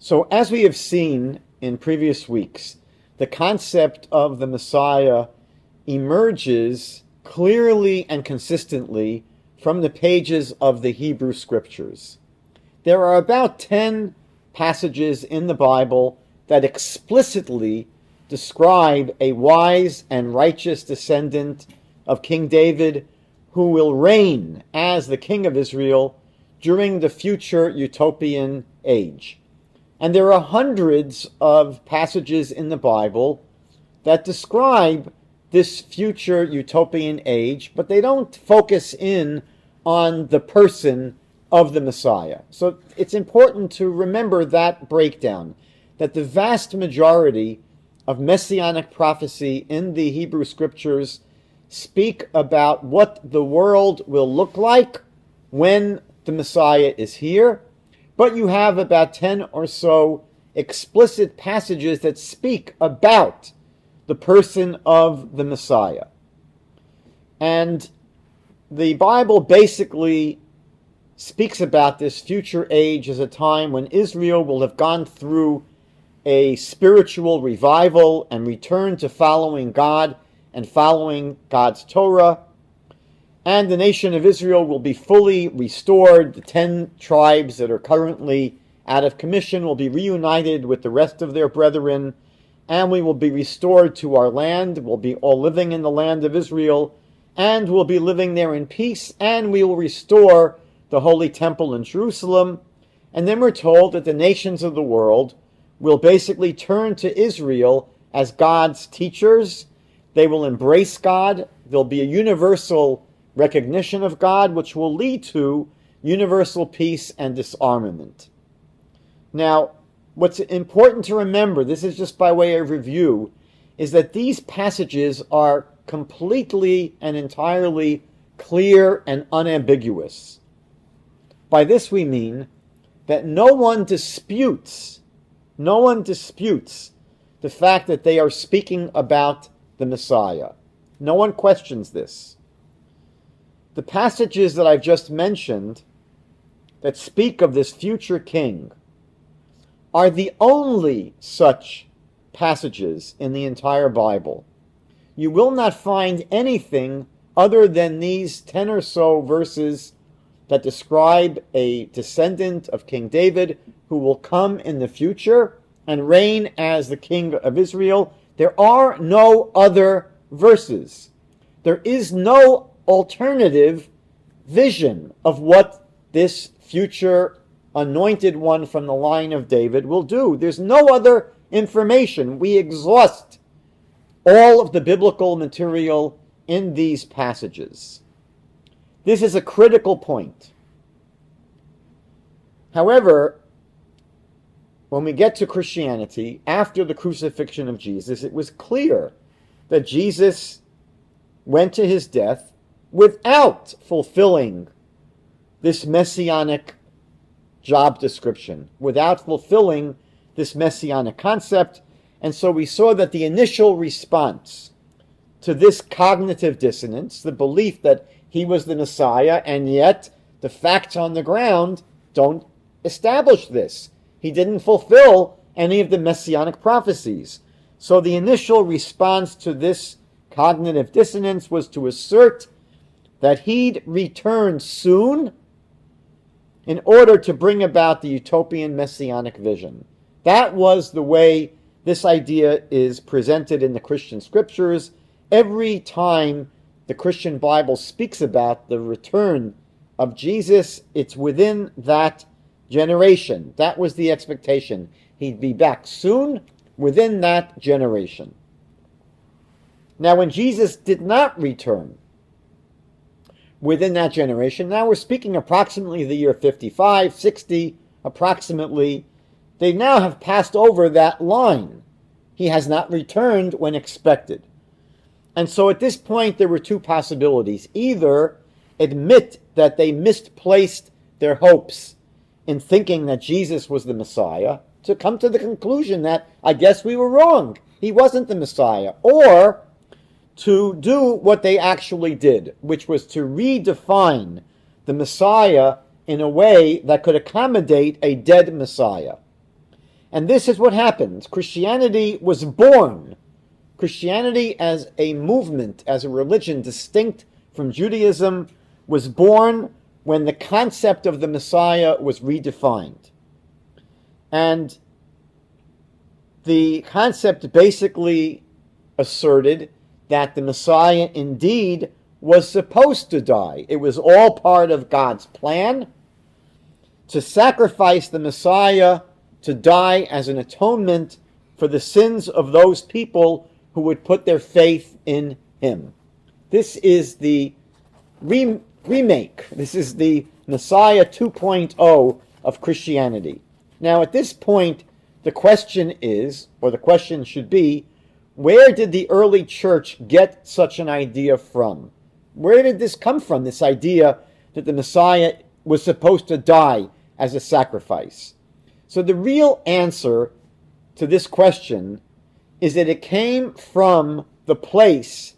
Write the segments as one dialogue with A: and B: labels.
A: So as we have seen in previous weeks, the concept of the Messiah emerges clearly and consistently from the pages of the Hebrew Scriptures. There are about 10 passages in the Bible that explicitly describe a wise and righteous descendant of King David who will reign as the King of Israel during the future utopian age. And there are hundreds of passages in the Bible that describe this future utopian age, but they don't focus in on the person of the Messiah. So it's important to remember that breakdown, that the vast majority of messianic prophecy in the Hebrew Scriptures speak about what the world will look like when the Messiah is here, but you have about 10 or so explicit passages that speak about the person of the Messiah. And the Bible basically speaks about this future age as a time when Israel will have gone through a spiritual revival and return to following God and following God's Torah. And the nation of Israel will be fully restored. The 10 tribes that are currently out of commission will be reunited with the rest of their brethren, and we will be restored to our land. We'll be all living in the land of Israel, and we'll be living there in peace, and we will restore the Holy Temple in Jerusalem. And then we're told that the nations of the world will basically turn to Israel as God's teachers. They will embrace God. There'll be a universal recognition of God, which will lead to universal peace and disarmament. Now, what's important to remember, this is just by way of review, is that these passages are completely and entirely clear and unambiguous. By this we mean that no one disputes the fact that they are speaking about the Messiah. No one questions this. The passages that I've just mentioned that speak of this future king are the only such passages in the entire Bible. You will not find anything other than these 10 or so verses that describe a descendant of King David who will come in the future and reign as the King of Israel. There are no other verses. There is no alternative vision of what this future anointed one from the line of David will do. There's no other information. We exhaust all of the biblical material in these passages. This is a critical point. However, when we get to Christianity, after the crucifixion of Jesus, it was clear that Jesus went to his death without fulfilling this messianic job description, without fulfilling this messianic concept. And so we saw that the initial response to this cognitive dissonance, the belief that he was the Messiah, and yet the facts on the ground don't establish this. He didn't fulfill any of the messianic prophecies. So the initial response to this cognitive dissonance was to assert that he'd return soon in order to bring about the utopian messianic vision. That was the way this idea is presented in the Christian scriptures. Every time the Christian Bible speaks about the return of Jesus, it's within that generation. That was the expectation. He'd be back soon within that generation. Now, when Jesus did not return within that generation, now we're speaking approximately the year 55, 60, approximately, they now have passed over that line. He has not returned when expected. And so at this point, there were two possibilities. Either admit that they misplaced their hopes in thinking that Jesus was the Messiah, to come to the conclusion that, I guess we were wrong, he wasn't the Messiah, or to do what they actually did, which was to redefine the Messiah in a way that could accommodate a dead Messiah. And this is what happened. Christianity was born. Christianity as a movement, as a religion distinct from Judaism, was born when the concept of the Messiah was redefined. And the concept basically asserted that the Messiah indeed was supposed to die. It was all part of God's plan to sacrifice the Messiah to die as an atonement for the sins of those people who would put their faith in him. This is the remake. This is the Messiah 2.0 of Christianity. Now, at this point, the question is, or the question should be, where did the early church get such an idea from? Where did this come from, this idea that the Messiah was supposed to die as a sacrifice? So the real answer to this question is that it came from the place,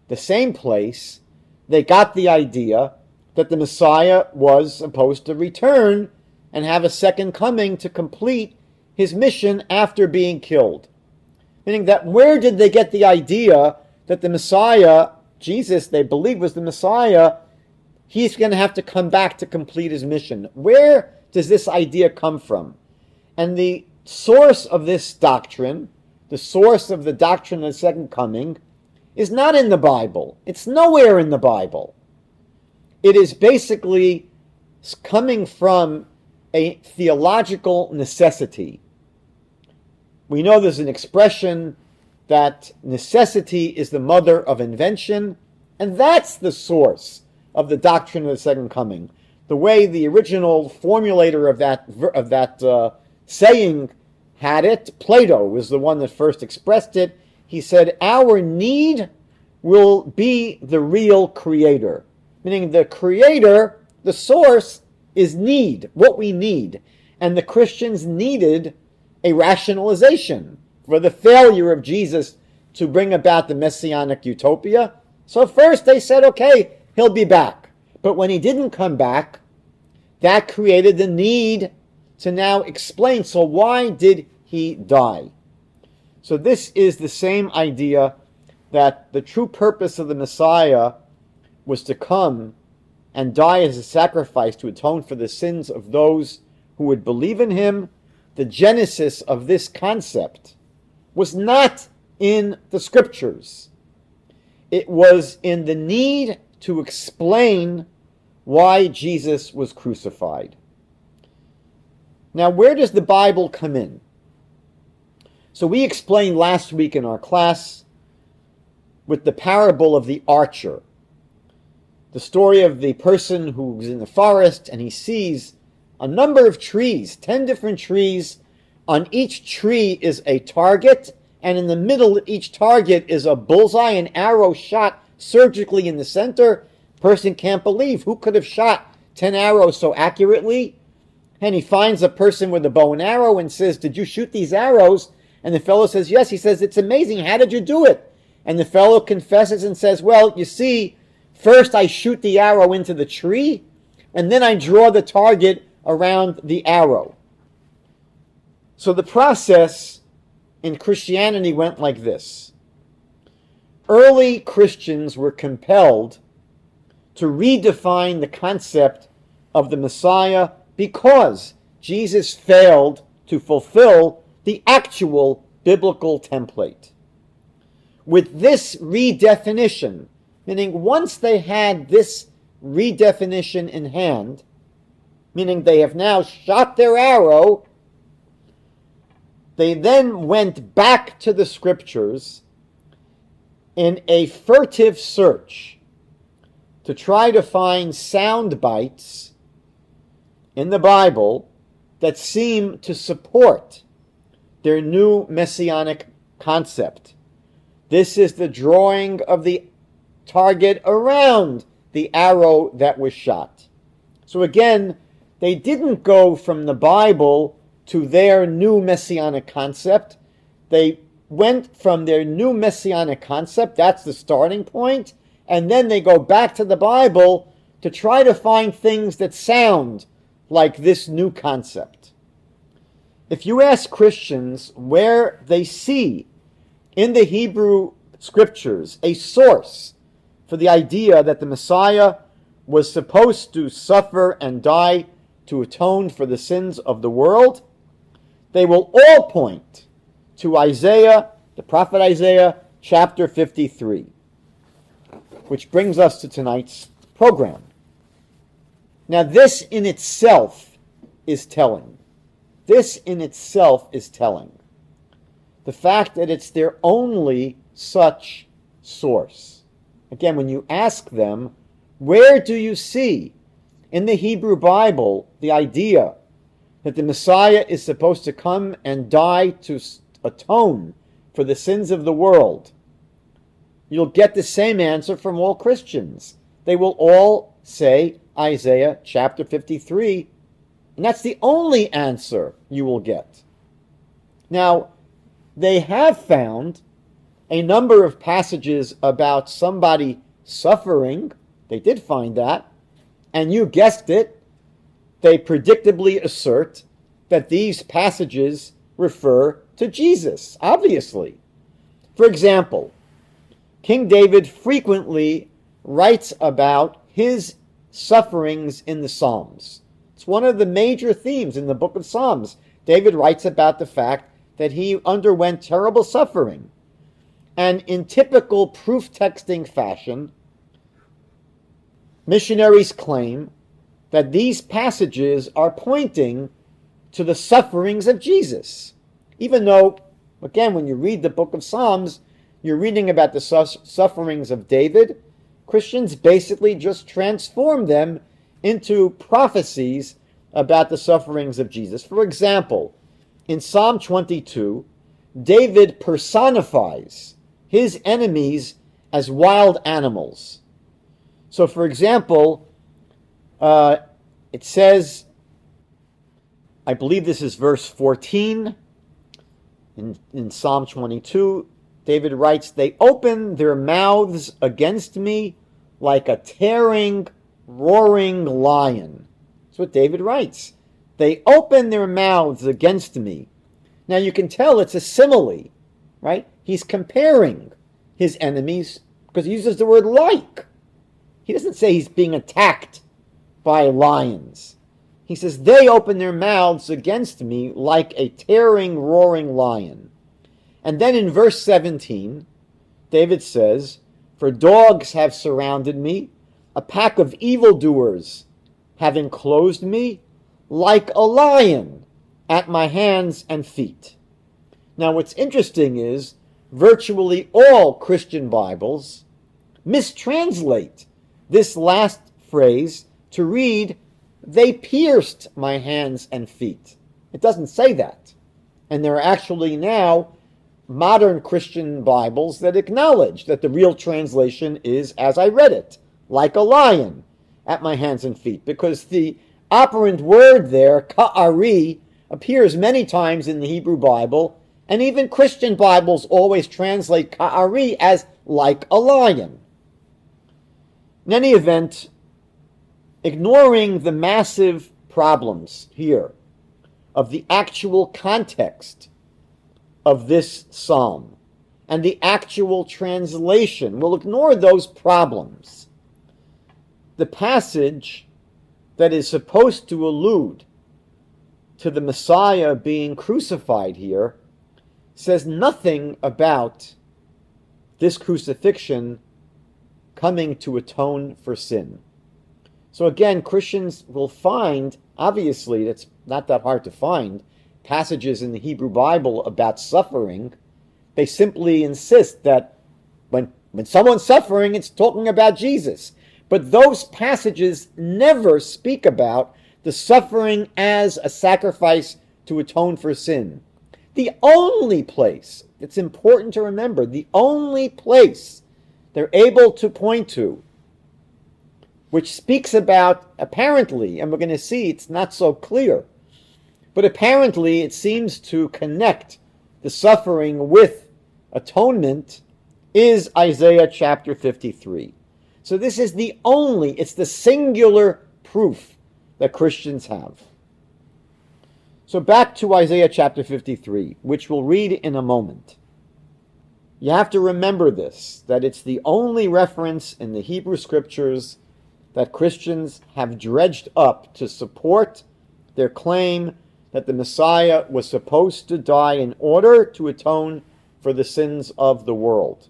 A: the same place, they got the idea that the Messiah was supposed to return and have a second coming to complete his mission after being killed. Meaning that where did they get the idea that the Messiah, Jesus, they believe was the Messiah, he's going to have to come back to complete his mission? Where does this idea come from? And the source of this doctrine, the source of the doctrine of the second coming, is not in the Bible. It's nowhere in the Bible. It is basically coming from a theological necessity. We know there's an expression that necessity is the mother of invention, and that's the source of the doctrine of the second coming. The way the original formulator of that saying had it, Plato was the one that first expressed it. He said, our need will be the real creator. Meaning the creator, the source, is need, what we need. And the Christians needed a rationalization for the failure of Jesus to bring about the messianic utopia. So first they said, okay, he'll be back. But when he didn't come back, that created the need to now explain, so why did he die? So this is the same idea that the true purpose of the Messiah was to come and die as a sacrifice to atone for the sins of those who would believe in him. The genesis of this concept was not in the Scriptures. It was in the need to explain why Jesus was crucified. Now, where does the Bible come in? So we explained last week in our class with the parable of the archer, the story of the person who's in the forest and he sees a number of trees, 10 different trees. On each tree is a target, and in the middle of each target is a bullseye, an arrow shot surgically in the center. Person can't believe who could have shot 10 arrows so accurately. And he finds a person with a bow and arrow and says, did you shoot these arrows? And the fellow says, yes. He says, it's amazing. How did you do it? And the fellow confesses and says, well, you see, first I shoot the arrow into the tree, and then I draw the target around the arrow. So the process in Christianity went like this. Early Christians were compelled to redefine the concept of the Messiah because Jesus failed to fulfill the actual biblical template. With this redefinition, meaning once they had this redefinition in hand, meaning they have now shot their arrow, they then went back to the Scriptures in a furtive search to try to find sound bites in the Bible that seem to support their new messianic concept. This is the drawing of the target around the arrow that was shot. So again, they didn't go from the Bible to their new messianic concept. They went from their new messianic concept, that's the starting point, and then they go back to the Bible to try to find things that sound like this new concept. if you ask Christians where they see in the Hebrew Scriptures a source for the idea that the Messiah was supposed to suffer and die to atone for the sins of the world, they will all point to Isaiah, the prophet Isaiah, chapter 53, which brings us to tonight's program. Now, this in itself is telling. This in itself is telling. The fact that it's their only such source. Again, when you ask them, where do you see in the Hebrew Bible the idea that the Messiah is supposed to come and die to atone for the sins of the world? You'll get the same answer from all Christians. They will all say Isaiah chapter 53, and that's the only answer you will get. Now, they have found a number of passages about somebody suffering. They did find that. And you guessed it, they predictably assert that these passages refer to Jesus, obviously. For example, King David frequently writes about his sufferings in the Psalms. It's one of the major themes in the book of Psalms. David writes about the fact that he underwent terrible suffering. And in typical proof-texting fashion, missionaries claim that these passages are pointing to the sufferings of Jesus. Even though, again, when you read the book of Psalms, you're reading about the sufferings of David, Christians basically just transform them into prophecies about the sufferings of Jesus. For example, in Psalm 22, David personifies his enemies as wild animals. So, for example, it says, I believe this is verse 14 in Psalm 22, David writes, "They open their mouths against me like a tearing, roaring lion." That's what David writes. They open their mouths against me. Now you can tell it's a simile, right? He's comparing his enemies because he uses the word like. He doesn't say he's being attacked by lions. He says, they open their mouths against me like a tearing, roaring lion. And then in verse 17, David says, "For dogs have surrounded me, a pack of evildoers have enclosed me, like a lion at my hands and feet." Now what's interesting is, virtually all Christian Bibles mistranslate this last phrase to read, "They pierced my hands and feet." It doesn't say that. And there are actually now modern Christian Bibles that acknowledge that the real translation is, as I read it, like a lion at my hands and feet, because the operant word there, ka'ari, appears many times in the Hebrew Bible, and even Christian Bibles always translate ka'ari as like a lion. In any event, ignoring the massive problems here of the actual context of this psalm and the actual translation, we'll ignore those problems. The passage that is supposed to allude to the Messiah being crucified here says nothing about this crucifixion coming to atone for sin. So again, Christians will find, obviously it's not that hard to find, passages in the Hebrew Bible about suffering. They simply insist that when someone's suffering, it's talking about Jesus. But those passages never speak about the suffering as a sacrifice to atone for sin. The only place, it's important to remember, the only place they're able to point to which speaks about, apparently, and we're going to see it's not so clear, but apparently it seems to connect the suffering with atonement, is Isaiah chapter 53. So this is it's the singular proof that Christians have. So back to Isaiah chapter 53, which we'll read in a moment. You have to remember this, that it's the only reference in the Hebrew Scriptures that Christians have dredged up to support their claim that the Messiah was supposed to die in order to atone for the sins of the world.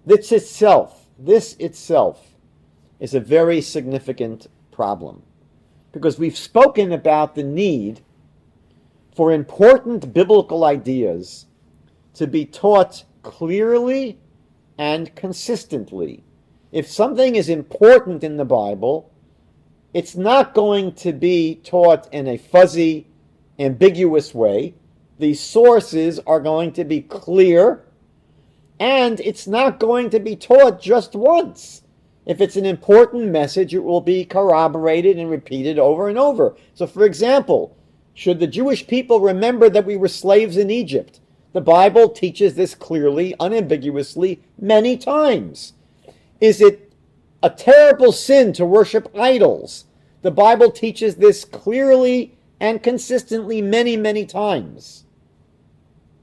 A: This itself is a very significant problem, because we've spoken about the need for important biblical ideas to be taught clearly and consistently. If something is important in the Bible, it's not going to be taught in a fuzzy, ambiguous way. The sources are going to be clear, and it's not going to be taught just once. If it's an important message, it will be corroborated and repeated over and over. So, for example, should the Jewish people remember that we were slaves in Egypt? The Bible teaches this clearly, unambiguously, many times. Is it a terrible sin to worship idols? The Bible teaches this clearly and consistently many, many times.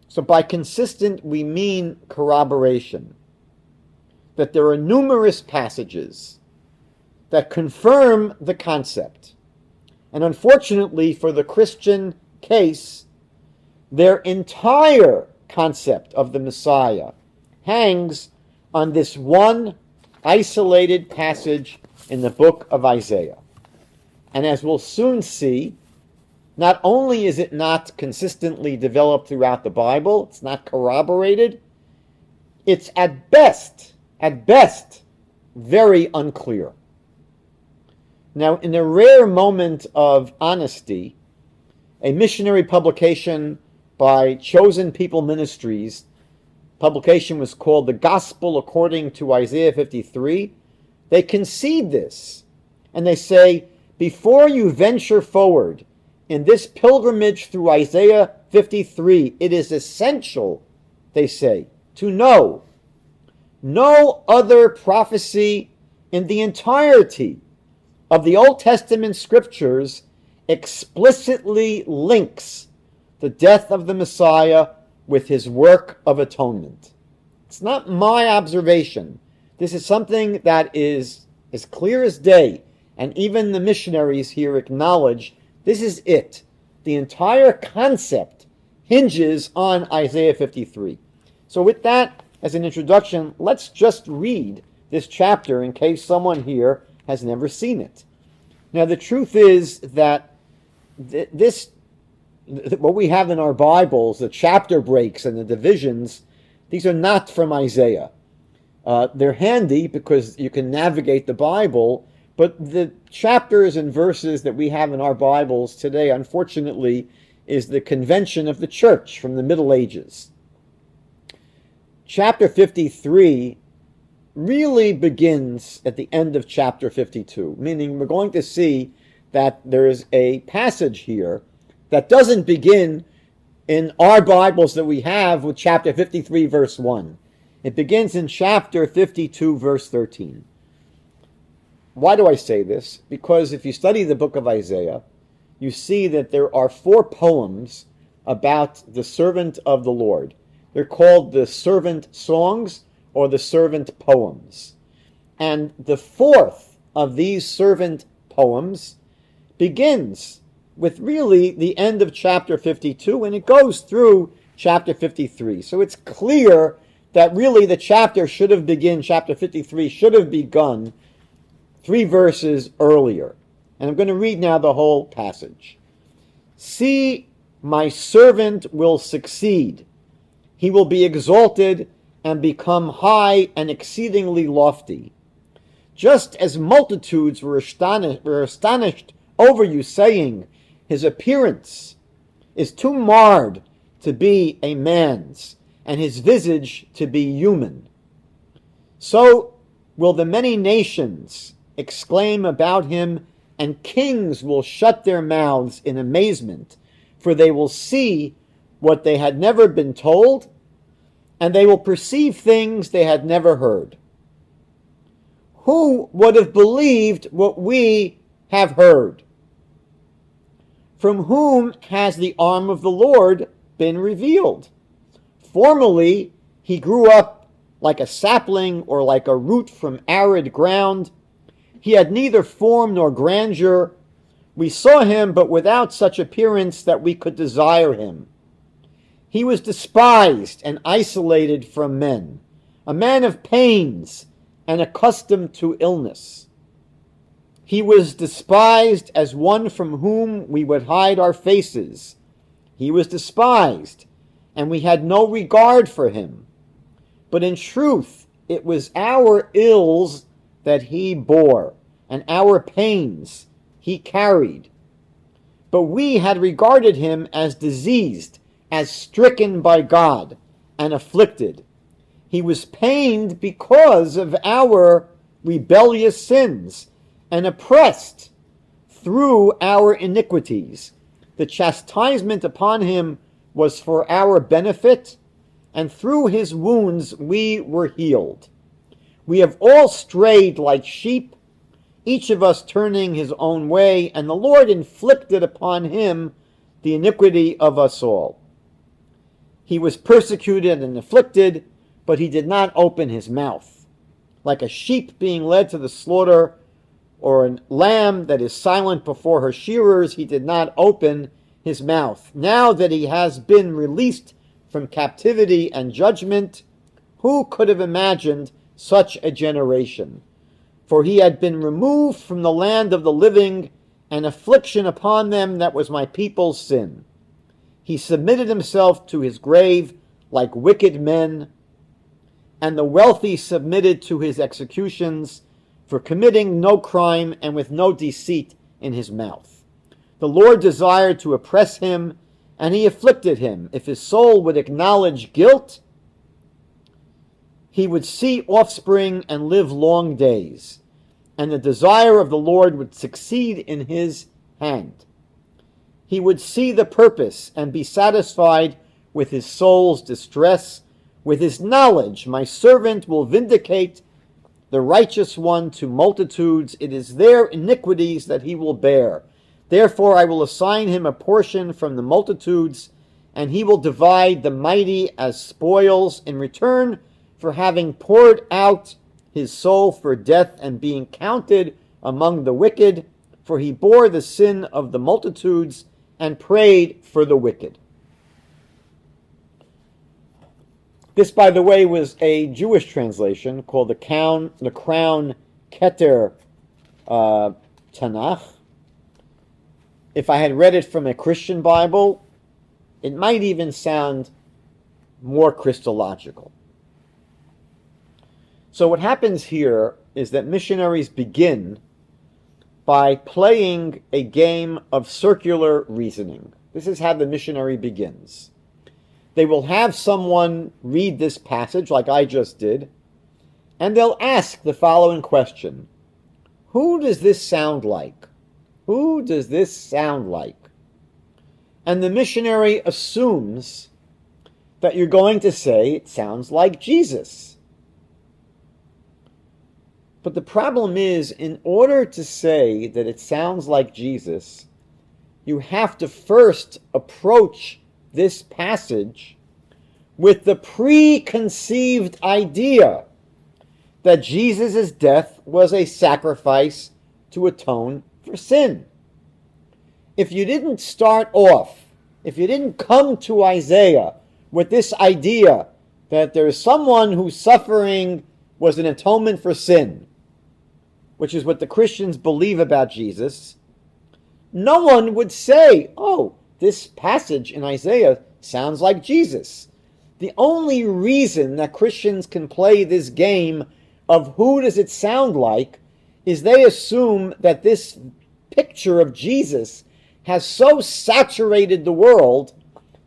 A: So by consistent, we mean corroboration. That there are numerous passages that confirm the concept. And unfortunately for the Christian case, their entire concept of the Messiah hangs on this one isolated passage in the book of Isaiah. And as we'll soon see, not only is it not consistently developed throughout the Bible, it's not corroborated, it's at best, very unclear. Now, in a rare moment of honesty, a missionary publication by Chosen People Ministries, publication was called The Gospel According to Isaiah 53. They concede this, and they say, before you venture forward in this pilgrimage through Isaiah 53, it is essential, they say, to know no other prophecy in the entirety of the Old Testament Scriptures explicitly links the death of the Messiah with his work of atonement. It's not my observation. This is something that is as clear as day, and even the missionaries here acknowledge this is it. The entire concept hinges on Isaiah 53. So with that as an introduction, let's just read this chapter in case someone here has never seen it. Now the truth is that what we have in our Bibles, the chapter breaks and the divisions, these are not from Isaiah. They're handy because you can navigate the Bible, but the chapters and verses that we have in our Bibles today, unfortunately, is the convention of the church from the Middle Ages. Chapter 53 really begins at the end of chapter 52, meaning we're going to see that there is a passage here that doesn't begin in our Bibles that we have with chapter 53, verse 1. It begins in chapter 52, verse 13. Why do I say this? Because if you study the book of Isaiah, you see that there are 4 poems about the servant of the Lord. They're called the servant songs or the servant poems. And the 4th of these servant poems begins with really the end of chapter 52, and it goes through chapter 53. So it's clear that really the chapter 53 should have begun 3 verses earlier. And I'm going to read now the whole passage. See, my servant will succeed. He will be exalted and become high and exceedingly lofty. Just as multitudes were astonished over you, saying, his appearance is too marred to be a man's, and his visage to be human. So will the many nations exclaim about him, and kings will shut their mouths in amazement, for they will see what they had never been told, and they will perceive things they had never heard. Who would have believed what we have heard? from whom has the arm of the Lord been revealed? Formerly, he grew up like a sapling or like a root from arid ground. He had neither form nor grandeur. We saw him, but without such appearance that we could desire him. He was despised and isolated from men, a man of pains and accustomed to illness. He was despised as one from whom we would hide our faces. He was despised, and we had no regard for him. But in truth, it was our ills that he bore, and our pains he carried. But we had regarded him as diseased, as stricken by God, and afflicted. He was pained because of our rebellious sins, and oppressed through our iniquities. The chastisement upon him was for our benefit, and through his wounds we were healed. We have all strayed like sheep, each of us turning his own way, and the Lord inflicted upon him the iniquity of us all. He was persecuted and afflicted, but he did not open his mouth. Like a sheep being led to the slaughter, or a lamb that is silent before her shearers, he did not open his mouth. Now that he has been released from captivity and judgment, who could have imagined such a generation? For he had been removed from the land of the living, and affliction upon them that was my people's sin. He submitted himself to his grave like wicked men, and the wealthy submitted to his executions, for committing no crime and with no deceit in his mouth. The Lord desired to oppress him, and he afflicted him. If his soul would acknowledge guilt, he would see offspring and live long days, and the desire of the Lord would succeed in his hand. He would see the purpose and be satisfied with his soul's distress. With his knowledge, my servant will vindicate the righteous one to multitudes. It is their iniquities that he will bear. Therefore I will assign him a portion from the multitudes, and he will divide the mighty as spoils in return for having poured out his soul for death and being counted among the wicked, for he bore the sin of the multitudes and prayed for the wicked. This, by the way, was a Jewish translation called the Crown Keter Tanakh. If I had read it from a Christian Bible, it might even sound more Christological. So what happens here is that missionaries begin by playing a game of circular reasoning. This is how the missionary begins. They will have someone read this passage like I just did, and they'll ask the following question: who does this sound like? Who does this sound like? And the missionary assumes that you're going to say it sounds like Jesus. But the problem is, in order to say that it sounds like Jesus, you have to first approach this passage with the preconceived idea that Jesus' death was a sacrifice to atone for sin. If you didn't start off, if you didn't come to Isaiah with this idea that there is someone whose suffering was an atonement for sin, which is what the Christians believe about Jesus, no one would say, oh, this passage in Isaiah sounds like Jesus. The only reason that Christians can play this game of who does it sound like is they assume that this picture of Jesus has so saturated the world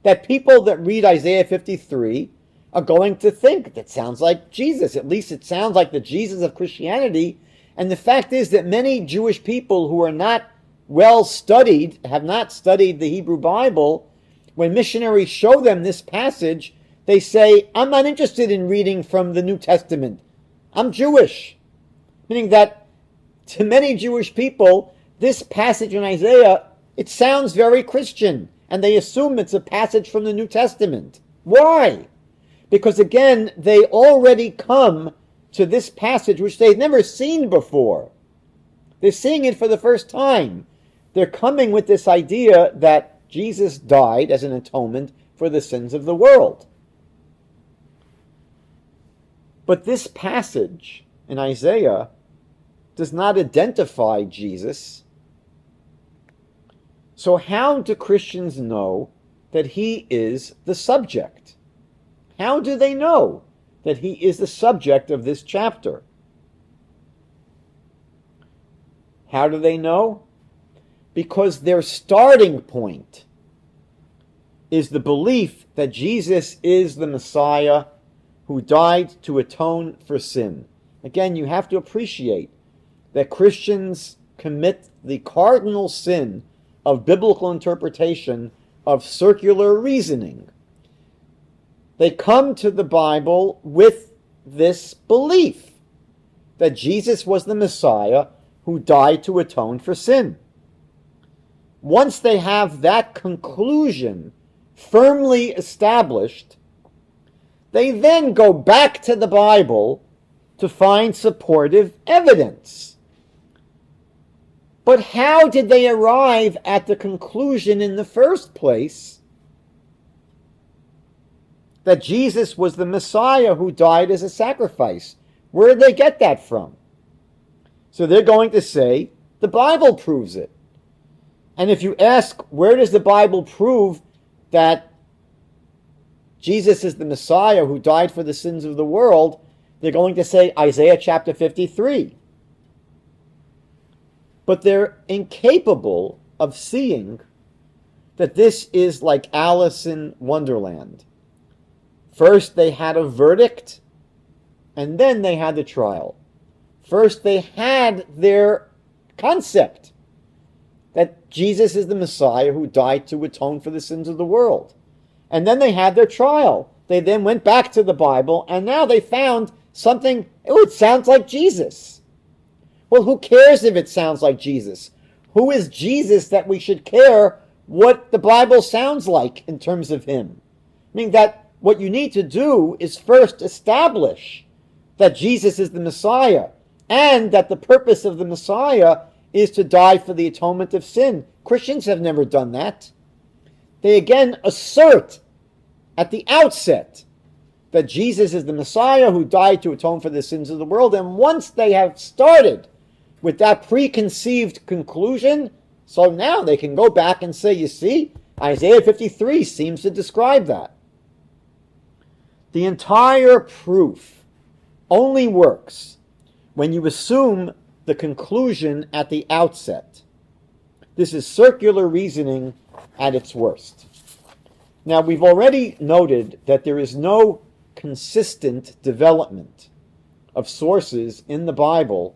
A: that people that read Isaiah 53 are going to think that sounds like Jesus. At least it sounds like the Jesus of Christianity. And the fact is that many Jewish people who are not well studied, have not studied the Hebrew Bible, when missionaries show them this passage, they say, I'm not interested in reading from the New Testament. I'm Jewish. Meaning that to many Jewish people, this passage in Isaiah It sounds very Christian, and they assume it's a passage from the New Testament. Why? Because again, they already come to this passage which they've never seen before. They're seeing it for the first time. They're coming with this idea that Jesus died as an atonement for the sins of the world. But this passage in Isaiah does not identify Jesus. So how do Christians know that he is the subject? How do they know that he is the subject of this chapter? How do they know? Because their starting point is the belief that Jesus is the Messiah who died to atone for sin. Again, you have to appreciate that Christians commit the cardinal sin of biblical interpretation of circular reasoning. They come to the Bible with this belief that Jesus was the Messiah who died to atone for sin. Once they have that conclusion firmly established, they then go back to the Bible to find supportive evidence. But how did they arrive at the conclusion in the first place that Jesus was the Messiah who died as a sacrifice? Where did they get that from? So they're going to say, the Bible proves it. And if you ask, where does the Bible prove that Jesus is the Messiah who died for the sins of the world, they're going to say Isaiah chapter 53. But they're incapable of seeing that this is like Alice in Wonderland. First they had a verdict, and then they had the trial. First they had their concept that Jesus is the Messiah who died to atone for the sins of the world. And then they had their trial. They then went back to the Bible, and now they found something, it sounds like Jesus. Well, who cares if it sounds like Jesus? Who is Jesus that we should care what the Bible sounds like in terms of him? Meaning that what you need to do is first establish that Jesus is the Messiah, and that the purpose of the Messiah is to die for the atonement of sin. Christians have never done that. They again assert at the outset that Jesus is the Messiah who died to atone for the sins of the world. And once they have started with that preconceived conclusion, so now they can go back and say, you see, Isaiah 53 seems to describe that. The entire proof only works when you assume the conclusion at the outset. This is circular reasoning at its worst. Now, we've already noted that there is no consistent development of sources in the Bible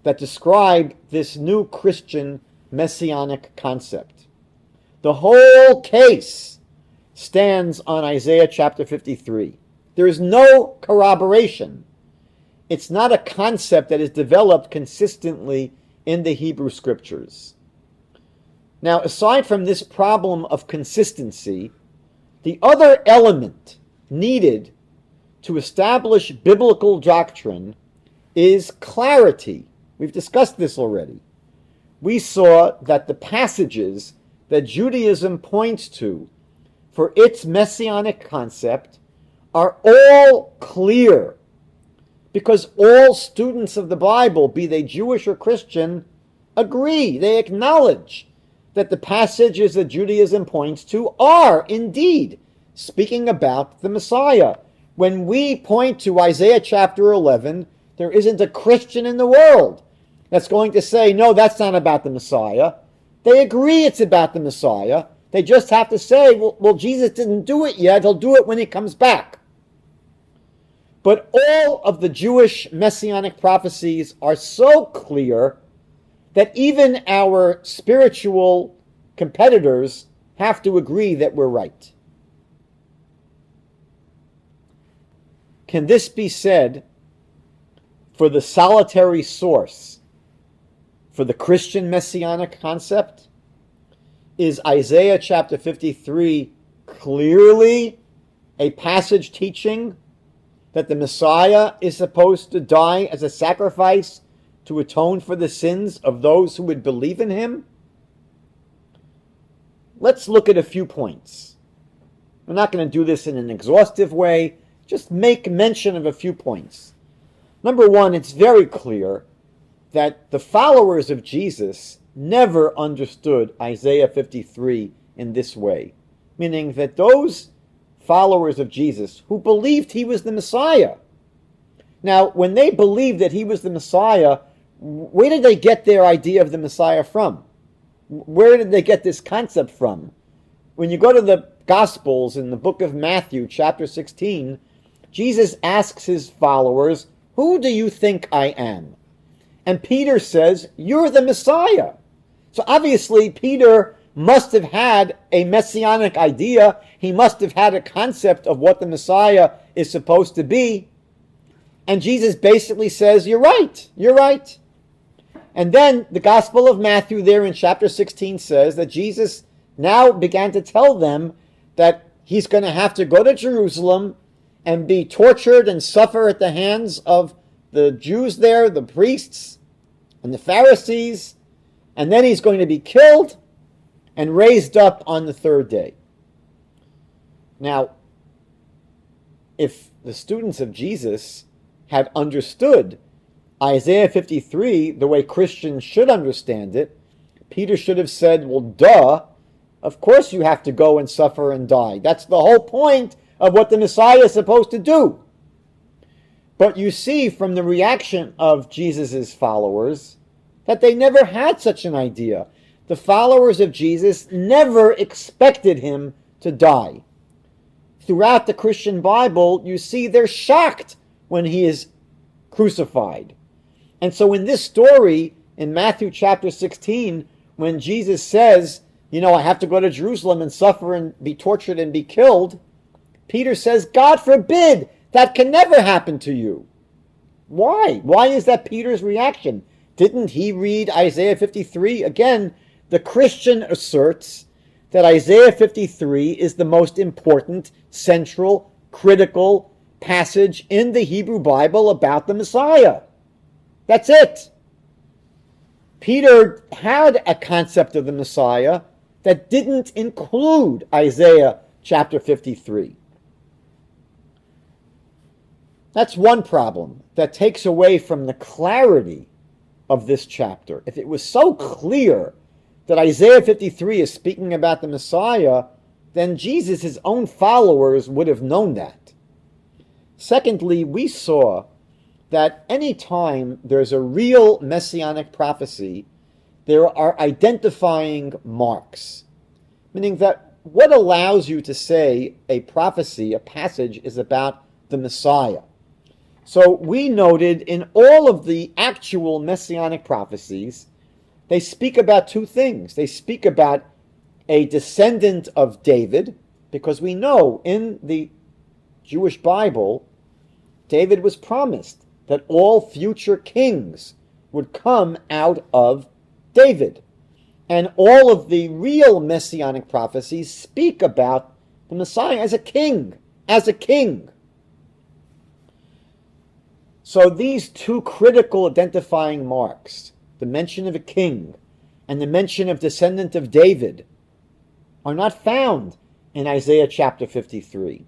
A: that describe this new Christian messianic concept. The whole case stands on Isaiah chapter 53. There is no corroboration. It's not a concept that is developed consistently in the Hebrew Scriptures. Now, aside from this problem of consistency, the other element needed to establish biblical doctrine is clarity. We've discussed this already. We saw that the passages that Judaism points to for its messianic concept are all clear, because all students of the Bible, be they Jewish or Christian, agree, they acknowledge that the passages that Judaism points to are indeed speaking about the Messiah. When we point to Isaiah chapter 11, there isn't a Christian in the world that's going to say, no, that's not about the Messiah. They agree it's about the Messiah. They just have to say, well, Jesus didn't do it yet. He'll do it when he comes back. But all of the Jewish messianic prophecies are so clear that even our spiritual competitors have to agree that we're right. Can this be said for the solitary source for the Christian messianic concept? Is Isaiah chapter 53 clearly a passage teaching that the Messiah is supposed to die as a sacrifice to atone for the sins of those who would believe in him? Let's look at a few points. We're not going to do this in an exhaustive way, just make mention of a few points. Number one, it's very clear that the followers of Jesus never understood Isaiah 53 in this way, meaning that those followers of Jesus who believed he was the Messiah. Now, when they believed that he was the Messiah, where did they get their idea of the Messiah from? Where did they get this concept from? When you go to the Gospels in the book of Matthew, chapter 16, Jesus asks his followers, "Who do you think I am?" And Peter says, "You're the Messiah." So obviously Peter must have had a messianic idea. He must have had a concept of what the Messiah is supposed to be. And Jesus basically says, "You're right, you're right." And then the Gospel of Matthew there in chapter 16 says that Jesus now began to tell them that he's going to have to go to Jerusalem and be tortured and suffer at the hands of the Jews there, the priests and the Pharisees, and then he's going to be killed and raised up on the third day. Now, if the students of Jesus had understood Isaiah 53 the way Christians should understand it, Peter should have said, "Well, duh, of course you have to go and suffer and die. That's the whole point of what the Messiah is supposed to do." But you see from the reaction of Jesus' followers that they never had such an idea. The followers of Jesus never expected him to die. Throughout the Christian Bible, you see they're shocked when he is crucified. And so in this story, in Matthew chapter 16, when Jesus says, I have to go to Jerusalem and suffer and be tortured and be killed, Peter says, "God forbid, that can never happen to you." Why? Why is that Peter's reaction? Didn't he read Isaiah 53? Again, the Christian asserts that Isaiah 53 is the most important, central, critical passage in the Hebrew Bible about the Messiah. That's it. Peter had a concept of the Messiah that didn't include Isaiah chapter 53. That's one problem that takes away from the clarity of this chapter. If it was so clear that Isaiah 53 is speaking about the Messiah, then Jesus' own followers would have known that. Secondly, we saw that any time there's a real messianic prophecy, there are identifying marks. Meaning that what allows you to say a prophecy, a passage, is about the Messiah? So we noted in all of the actual messianic prophecies, they speak about two things. They speak about a descendant of David, because we know in the Jewish Bible, David was promised that all future kings would come out of David. And all of the real messianic prophecies speak about the Messiah as a king, So these two critical identifying marks, the mention of a king and the mention of descendant of David, are not found in Isaiah chapter 53.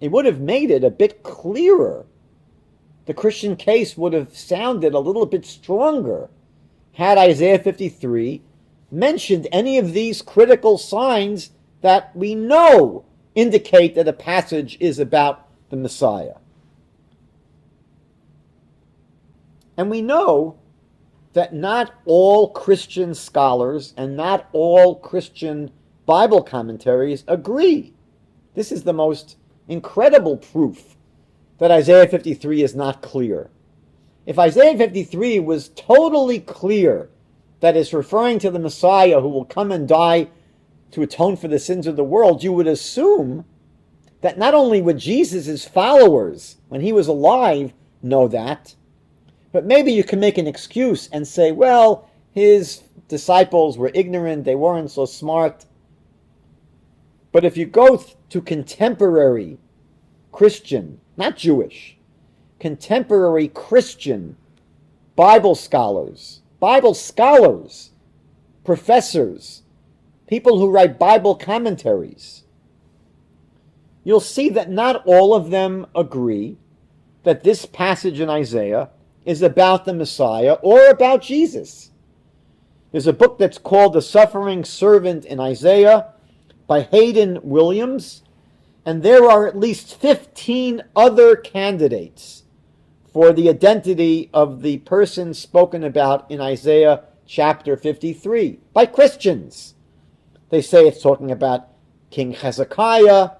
A: It would have made it a bit clearer. The Christian case would have sounded a little bit stronger had Isaiah 53 mentioned any of these critical signs that we know indicate that a passage is about the Messiah. And we know that not all Christian scholars and not all Christian Bible commentaries agree. This is the most incredible proof that Isaiah 53 is not clear. If Isaiah 53 was totally clear that it's referring to the Messiah who will come and die to atone for the sins of the world, you would assume that not only would Jesus' followers, when he was alive, know that, but maybe you can make an excuse and say, well, his disciples were ignorant, they weren't so smart. But if you go to contemporary Christian, not Jewish, contemporary Christian Bible scholars, professors, people who write Bible commentaries, you'll see that not all of them agree that this passage in Isaiah is about the Messiah or about Jesus. There's a book that's called The Suffering Servant in Isaiah by Hayden Williams, and there are at least 15 other candidates for the identity of the person spoken about in Isaiah chapter 53 by Christians. They say it's talking about King Hezekiah,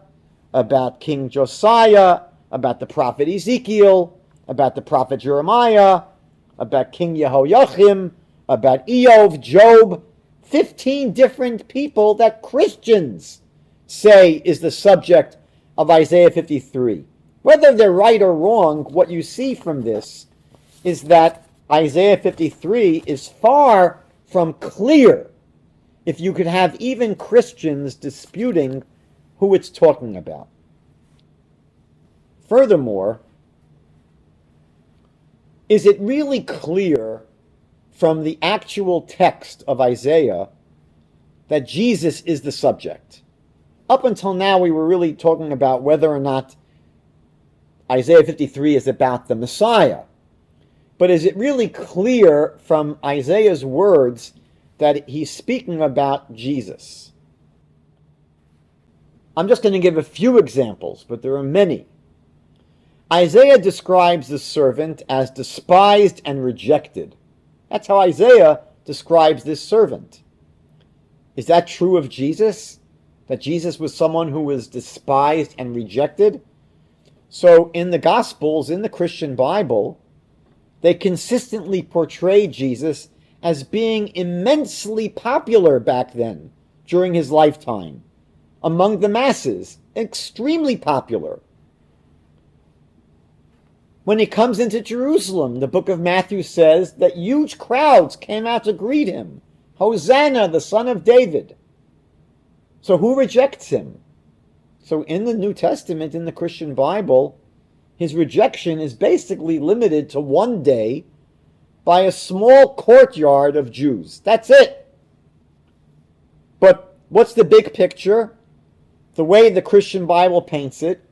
A: about King Josiah, about the prophet Ezekiel, about the prophet Jeremiah, about King Jehoiakim, about Eov, Job. 15 different people that Christians say is the subject of Isaiah 53. Whether they're right or wrong, what you see from this is that Isaiah 53 is far from clear if you could have even Christians disputing who it's talking about. Furthermore, is it really clear from the actual text of Isaiah that Jesus is the subject? Up until now, we were really talking about whether or not Isaiah 53 is about the Messiah. But is it really clear from Isaiah's words that he's speaking about Jesus? I'm just going to give a few examples, but there are many. Isaiah describes the servant as despised and rejected. That's how Isaiah describes this servant. Is that true of Jesus? That Jesus was someone who was despised and rejected? So in the Gospels, in the Christian Bible, they consistently portray Jesus as being immensely popular back then, during his lifetime, among the masses, extremely popular. When he comes into Jerusalem, the book of Matthew says that huge crowds came out to greet him. Hosanna, the son of David. So who rejects him? So in the New Testament, in the Christian Bible, his rejection is basically limited to one day by a small courtyard of Jews. That's it. But what's the big picture? The way the Christian Bible paints it,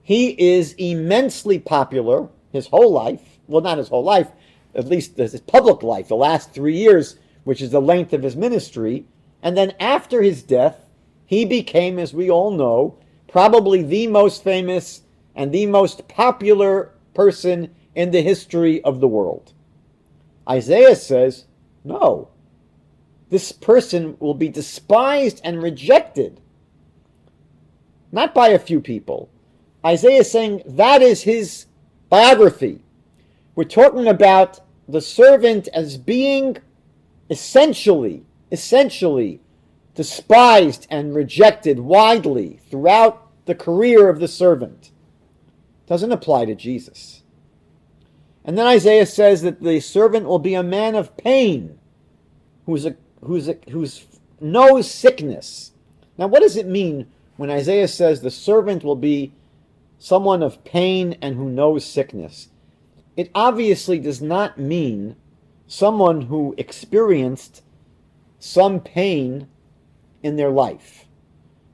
A: he is immensely popular his whole life. Well, not his whole life, at least his public life, the last 3 years, which is the length of his ministry. And then after his death, he became, as we all know, probably the most famous and the most popular person in the history of the world. Isaiah says, no, this person will be despised and rejected. Not by a few people. Isaiah is saying that is his biography. We're talking about the servant as being essentially despised and rejected widely throughout the career of the servant. Doesn't apply to Jesus. And then Isaiah says that the servant will be a man of pain, who's knows sickness. Now, what does it mean when Isaiah says the servant will be someone of pain and who knows sickness? It obviously does not mean someone who experienced some pain in their life,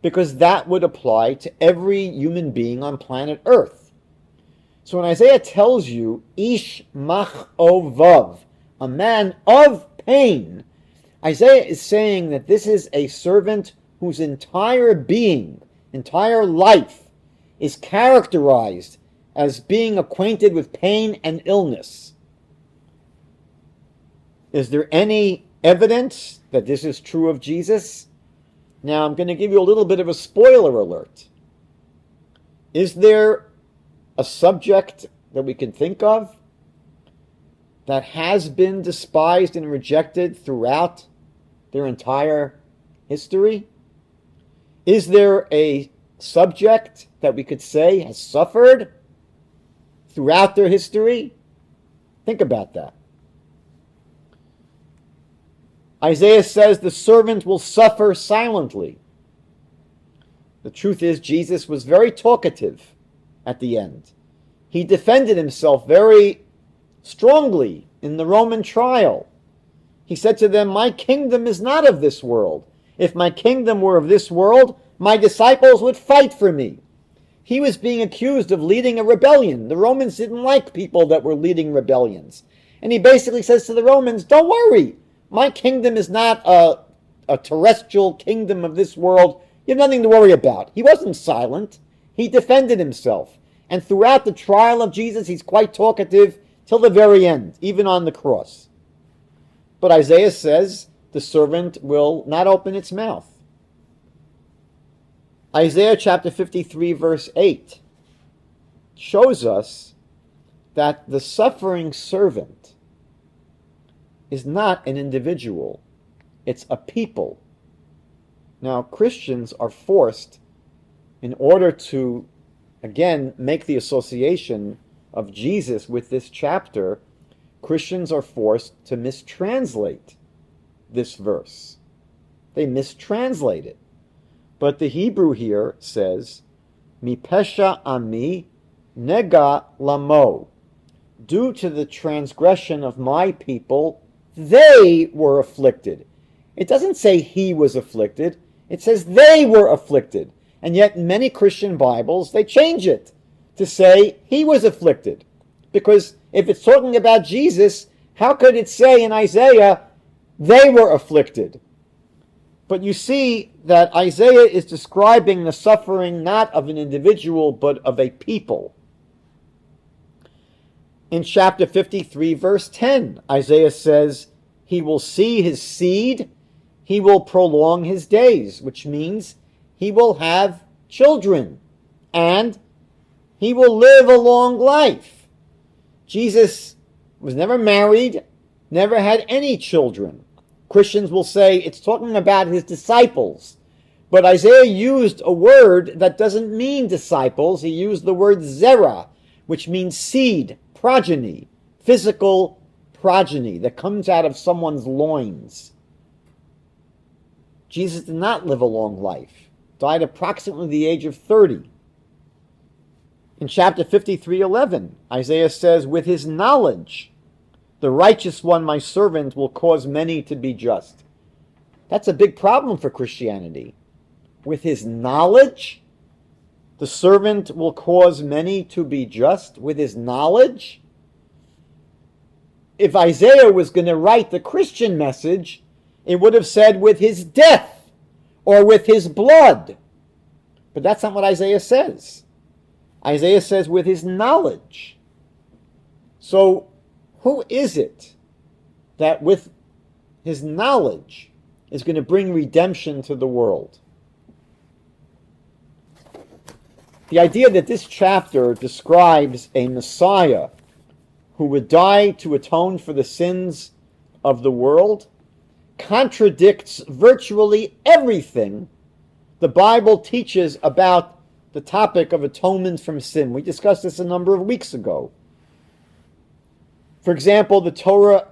A: because that would apply to every human being on planet Earth. So when Isaiah tells you, Ish mach'ovav, a man of pain, Isaiah is saying that this is a servant whose entire being, entire life, is characterized as being acquainted with pain and illness. Is there any evidence that this is true of Jesus? Now I'm going to give you a little bit of a spoiler alert. Is there a subject that we can think of that has been despised and rejected throughout their entire history? Is there a subject that we could say has suffered throughout their history? Think about that. Isaiah says the servant will suffer silently. The truth is, Jesus was very talkative at the end. He defended himself very strongly in the Roman trial. He said to them, "My kingdom is not of this world. If my kingdom were of this world, my disciples would fight for me." He was being accused of leading a rebellion. The Romans didn't like people that were leading rebellions. And he basically says to the Romans, don't worry. My kingdom is not a terrestrial kingdom of this world. You have nothing to worry about. He wasn't silent. He defended himself. And throughout the trial of Jesus, he's quite talkative till the very end, even on the cross. But Isaiah says the servant will not open its mouth. Isaiah chapter 53 verse 8 shows us that the suffering servant is not an individual. It's a people. Now, Christians are forced, in order to, again, make the association of Jesus with this chapter, Christians are forced to mistranslate this verse. They mistranslate it. But the Hebrew here says, Mi pesha ami nega lamo. Due to the transgression of my people, they were afflicted. It doesn't say he was afflicted. It says they were afflicted. And yet in many Christian Bibles, they change it to say he was afflicted. Because if it's talking about Jesus, how could it say in Isaiah, they were afflicted? But you see that Isaiah is describing the suffering not of an individual, but of a people. In chapter 53, verse 10, Isaiah says, he will see his seed, he will prolong his days, which means he will have children, and he will live a long life. Jesus was never married, never had any children. Christians will say it's talking about his disciples. But Isaiah used a word that doesn't mean disciples. He used the word zerah, which means seed, progeny, physical progeny that comes out of someone's loins. Jesus did not live a long life. Died approximately the age of 30. In chapter 53:11, Isaiah says, with his knowledge, the righteous one, my servant, will cause many to be just. That's a big problem for Christianity. With his knowledge, the servant will cause many to be just. With his knowledge? If Isaiah was going to write the Christian message, it would have said with his death or with his blood. But that's not what Isaiah says. Isaiah says with his knowledge. So, who is it that with his knowledge is going to bring redemption to the world? The idea that this chapter describes a Messiah who would die to atone for the sins of the world contradicts virtually everything the Bible teaches about the topic of atonement from sin. We discussed this a number of weeks ago. For example, the Torah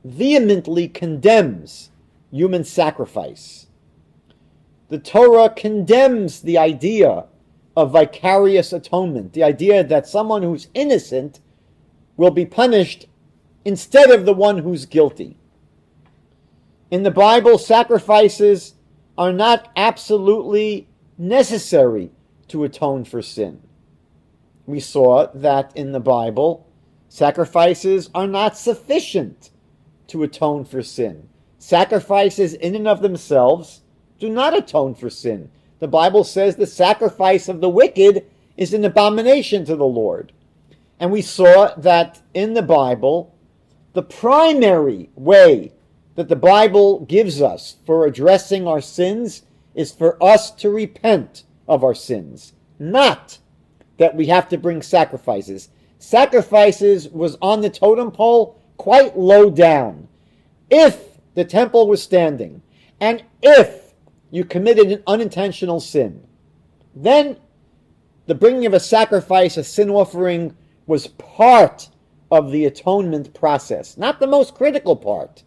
A: vehemently condemns human sacrifice. The Torah condemns the idea of vicarious atonement, the idea that someone who's innocent will be punished instead of the one who's guilty. In the Bible, sacrifices are not absolutely necessary to atone for sin. We saw that in the Bible, sacrifices are not sufficient to atone for sin. Sacrifices in and of themselves do not atone for sin. The Bible says the sacrifice of the wicked is an abomination to the Lord. And we saw that in the Bible, the primary way that the Bible gives us for addressing our sins is for us to repent of our sins, not that we have to bring sacrifices. Sacrifices was on the totem pole quite low down. If the temple was standing, and if you committed an unintentional sin, then the bringing of a sacrifice, a sin offering, was part of the atonement process, not the most critical part.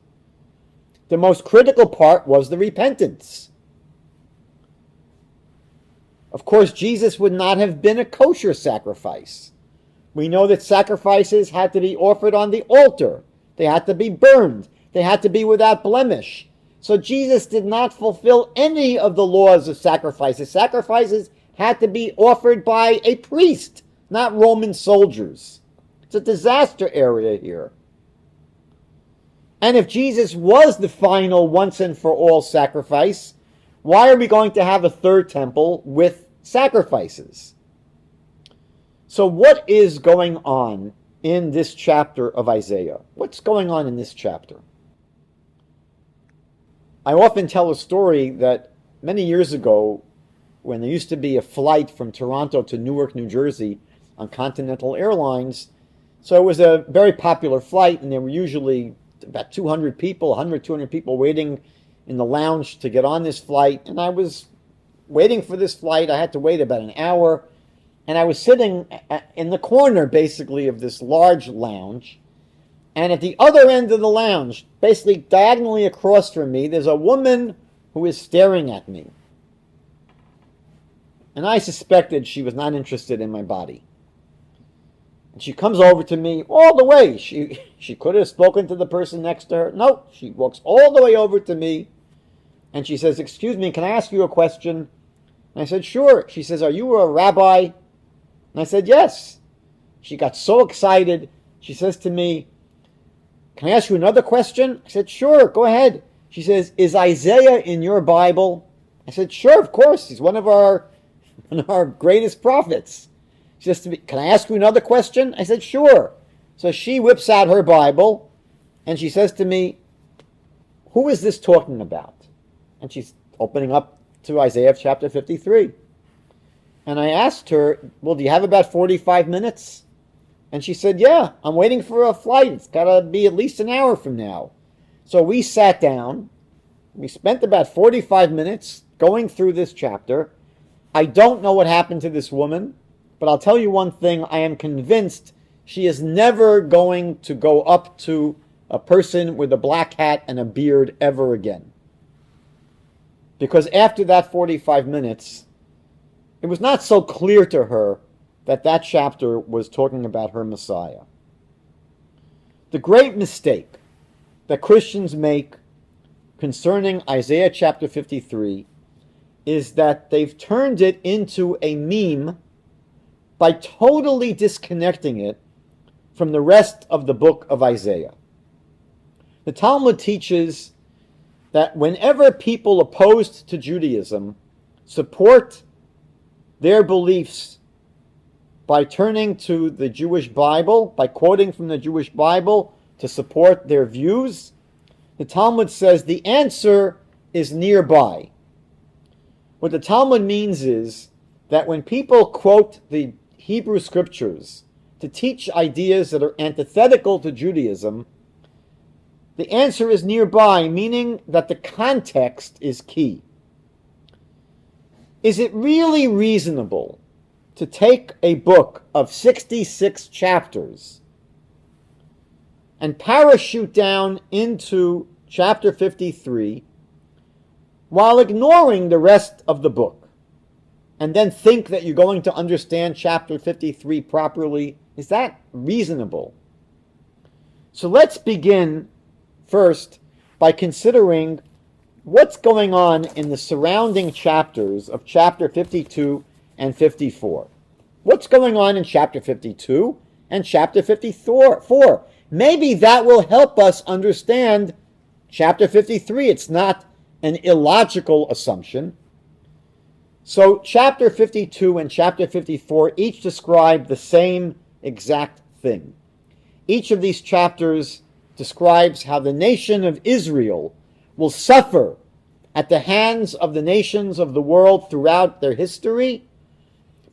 A: The most critical part was the repentance. Of course, Jesus would not have been a kosher sacrifice. We know that sacrifices had to be offered on the altar. They had to be burned. They had to be without blemish. So Jesus did not fulfill any of the laws of sacrifices. Sacrifices had to be offered by a priest, not Roman soldiers. It's a disaster area here. And if Jesus was the final once and for all sacrifice, why are we going to have a third temple with sacrifices? So what is going on in this chapter of Isaiah? What's going on in this chapter? I often tell a story that many years ago, when there used to be a flight from Toronto to Newark, New Jersey on Continental Airlines, so it was a very popular flight, and there were usually about 200 people, 100, 200 people waiting in the lounge to get on this flight. And I was waiting for this flight. I had to wait about an hour. And I was sitting in the corner, basically, of this large lounge. And at the other end of the lounge, basically diagonally across from me, there's a woman who is staring at me. And I suspected she was not interested in my body. And she comes over to me all the way. She could have spoken to the person next to her. No, she walks all the way over to me. And she says, "Excuse me, can I ask you a question?" And I said, "Sure." She says, "Are you a rabbi?" And I said, "Yes." She got so excited. She says to me, "Can I ask you another question?" I said, "Sure, go ahead." She says, "Is Isaiah in your Bible?" I said, "Sure, of course. He's one of our greatest prophets." She says to me, "Can I ask you another question?" I said, "Sure." So she whips out her Bible, and she says to me, "Who is this talking about?" And she's opening up to Isaiah chapter 53. And I asked her, "Well, do you have about 45 minutes? And she said, "Yeah, I'm waiting for a flight. It's got to be at least an hour from now." So we sat down. We spent about 45 minutes going through this chapter. I don't know what happened to this woman, but I'll tell you one thing. I am convinced she is never going to go up to a person with a black hat and a beard ever again. Because after that 45 minutes, it was not so clear to her that that chapter was talking about her Messiah. The great mistake that Christians make concerning Isaiah chapter 53 is that they've turned it into a meme by totally disconnecting it from the rest of the book of Isaiah. The Talmud teaches that whenever people opposed to Judaism support their beliefs by turning to the Jewish Bible, by quoting from the Jewish Bible to support their views, the Talmud says the answer is nearby. What the Talmud means is that when people quote the Hebrew scriptures to teach ideas that are antithetical to Judaism, the answer is nearby, meaning that the context is key. Is it really reasonable to take a book of 66 chapters and parachute down into chapter 53 while ignoring the rest of the book, and then think that you're going to understand chapter 53 properly? Is that reasonable? So let's begin first by considering what's going on in the surrounding chapters of chapter 52 and 54. What's going on in chapter 52 and chapter 54? Maybe that will help us understand chapter 53. It's not an illogical assumption. So chapter 52 and chapter 54 each describe the same exact thing. Each of these chapters describes how the nation of Israel will suffer at the hands of the nations of the world throughout their history,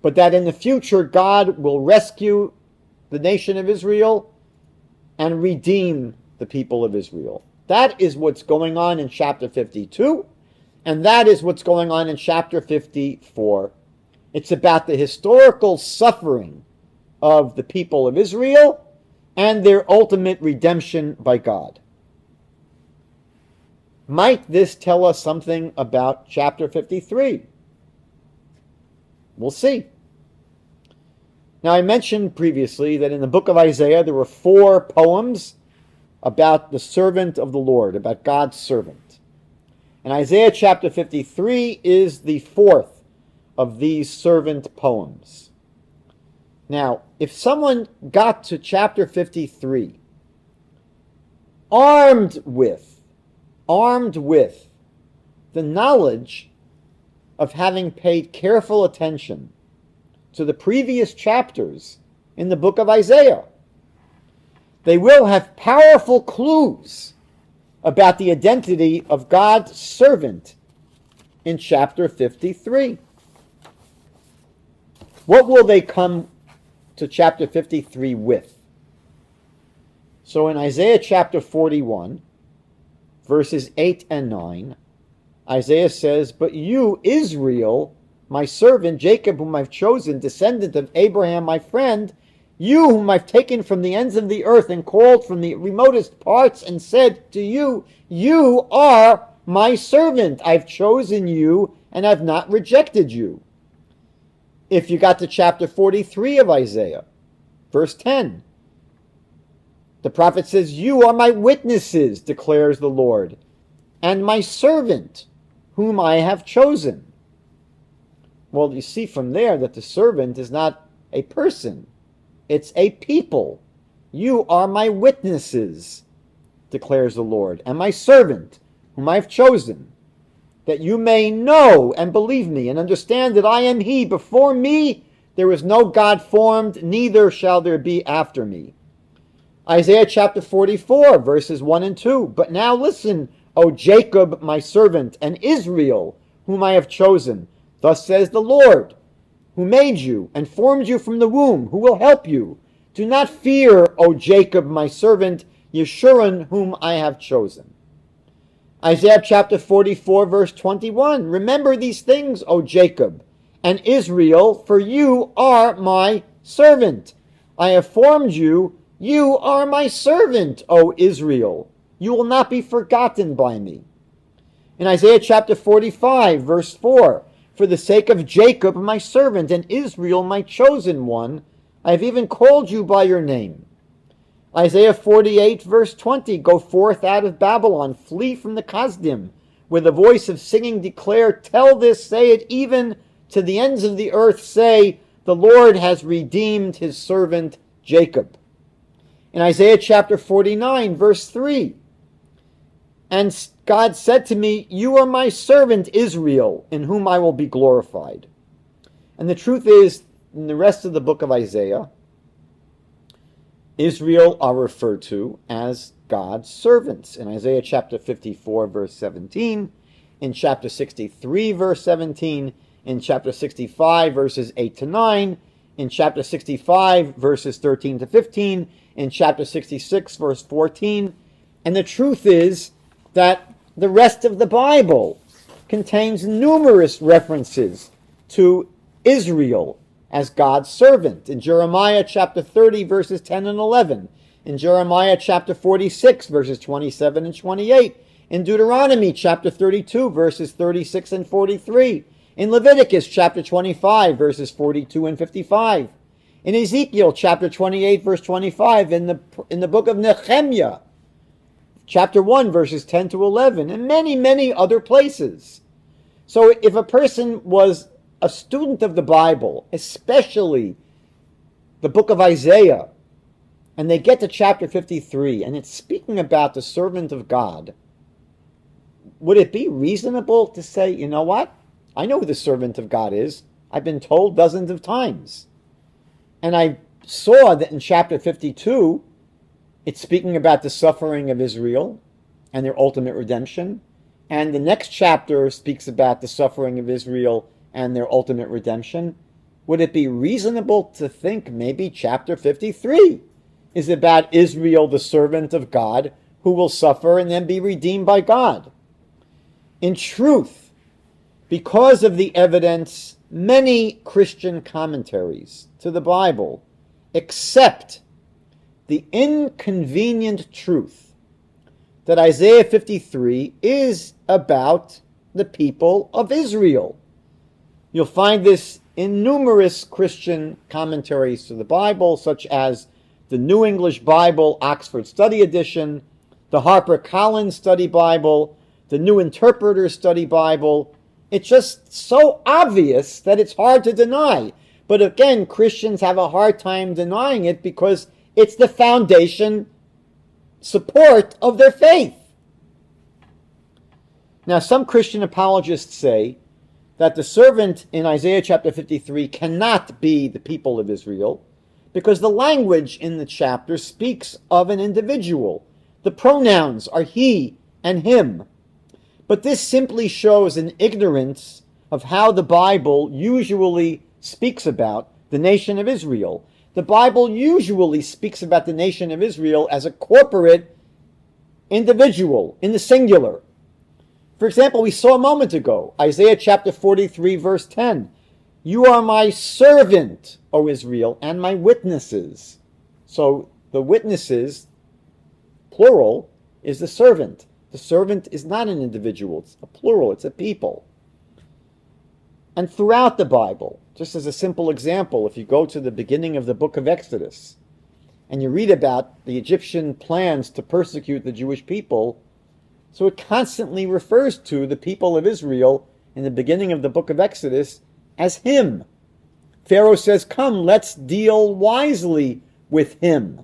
A: but that in the future God will rescue the nation of Israel and redeem the people of Israel. That is what's going on in chapter 52, and that is what's going on in chapter 54. It's about the historical suffering of the people of Israel and their ultimate redemption by God. Might this tell us something about chapter 53? We'll see. Now, I mentioned previously that in the book of Isaiah there were 4 poems about the servant of the Lord, about God's servant. And Isaiah chapter 53 is the 4th of these servant poems. Now, if someone got to chapter 53 armed with the knowledge of having paid careful attention to the previous chapters in the book of Isaiah, they will have powerful clues about the identity of God's servant in chapter 53. What will they come to chapter 53 with? So in Isaiah chapter 41, verses 8 and 9, Isaiah says, "But you, Israel, my servant, Jacob, whom I've chosen, descendant of Abraham, my friend, you whom I've taken from the ends of the earth and called from the remotest parts and said to you, you are my servant. I've chosen you and I've not rejected you." If you got to chapter 43 of Isaiah, verse 10, the prophet says, "You are my witnesses, declares the Lord, and my servant, whom I have chosen." Well, you see from there that the servant is not a person. It's a people. "You are my witnesses," declares the Lord, "and my servant, whom I have chosen, that you may know and believe me and understand that I am he. Before me there is no God formed, neither shall there be after me." Isaiah chapter 44, verses 1 and 2. "But now listen, O Jacob, my servant, and Israel, whom I have chosen. Thus says the Lord, who made you and formed you from the womb, who will help you. Do not fear, O Jacob, my servant, Yeshurun, whom I have chosen." Isaiah chapter 44, verse 21. "Remember these things, O Jacob, and Israel, for you are my servant. I have formed you. You are my servant, O Israel. You will not be forgotten by me." In Isaiah chapter 45, verse 4, "For the sake of Jacob, my servant, and Israel, my chosen one, I have even called you by your name." Isaiah 48, verse 20, "Go forth out of Babylon, flee from the Kasdim, where the voice of singing declare, tell this, say it even to the ends of the earth, say, the Lord has redeemed his servant Jacob." In Isaiah chapter 49, verse 3, "And God said to me, you are my servant Israel, in whom I will be glorified." And the truth is, in the rest of the book of Isaiah, Israel are referred to as God's servants. In Isaiah chapter 54, verse 17, in chapter 63, verse 17, in chapter 65, verses 8 to 9, in chapter 65, verses 13 to 15, in chapter 66, verse 14. And the truth is that the rest of the Bible contains numerous references to Israel as God's servant. In Jeremiah chapter 30, verses 10 and 11. In Jeremiah chapter 46, verses 27 and 28. In Deuteronomy chapter 32, verses 36 and 43. In Leviticus chapter 25, verses 42 and 55. In Ezekiel chapter 28, verse 25. In the book of Nehemiah, chapter 1, verses 10 to 11. And many, many other places. So if a person was a student of the Bible, especially the book of Isaiah, and they get to chapter 53, and it's speaking about the servant of God, would it be reasonable to say, you know what? I know who the servant of God is. I've been told dozens of times. And I saw that in chapter 52, it's speaking about the suffering of Israel and their ultimate redemption. And the next chapter speaks about the suffering of Israel and their ultimate redemption. Would it be reasonable to think maybe chapter 53 is about Israel, the servant of God, who will suffer and then be redeemed by God? In truth, because of the evidence, many Christian commentaries to the Bible accept the inconvenient truth that Isaiah 53 is about the people of Israel. You'll find this in numerous Christian commentaries to the Bible, such as the New English Bible, Oxford Study Edition, the HarperCollins Study Bible, the New Interpreter Study Bible. It's just so obvious that it's hard to deny. But again, Christians have a hard time denying it because it's the foundation support of their faith. Now, some Christian apologists say that the servant in Isaiah chapter 53 cannot be the people of Israel because the language in the chapter speaks of an individual. The pronouns are he and him. But this simply shows an ignorance of how the Bible usually speaks about the nation of Israel. The Bible usually speaks about the nation of Israel as a corporate individual in the singular. For example, we saw a moment ago, Isaiah chapter 43, verse 10. You are my servant, O Israel, and my witnesses. So the witnesses, plural, is the servant. The servant is not an individual, it's a plural, it's a people. And throughout the Bible, just as a simple example, if you go to the beginning of the book of Exodus, and you read about the Egyptian plans to persecute the Jewish people, so it constantly refers to the people of Israel in the beginning of the book of Exodus as him. Pharaoh says, come, let's deal wisely with him.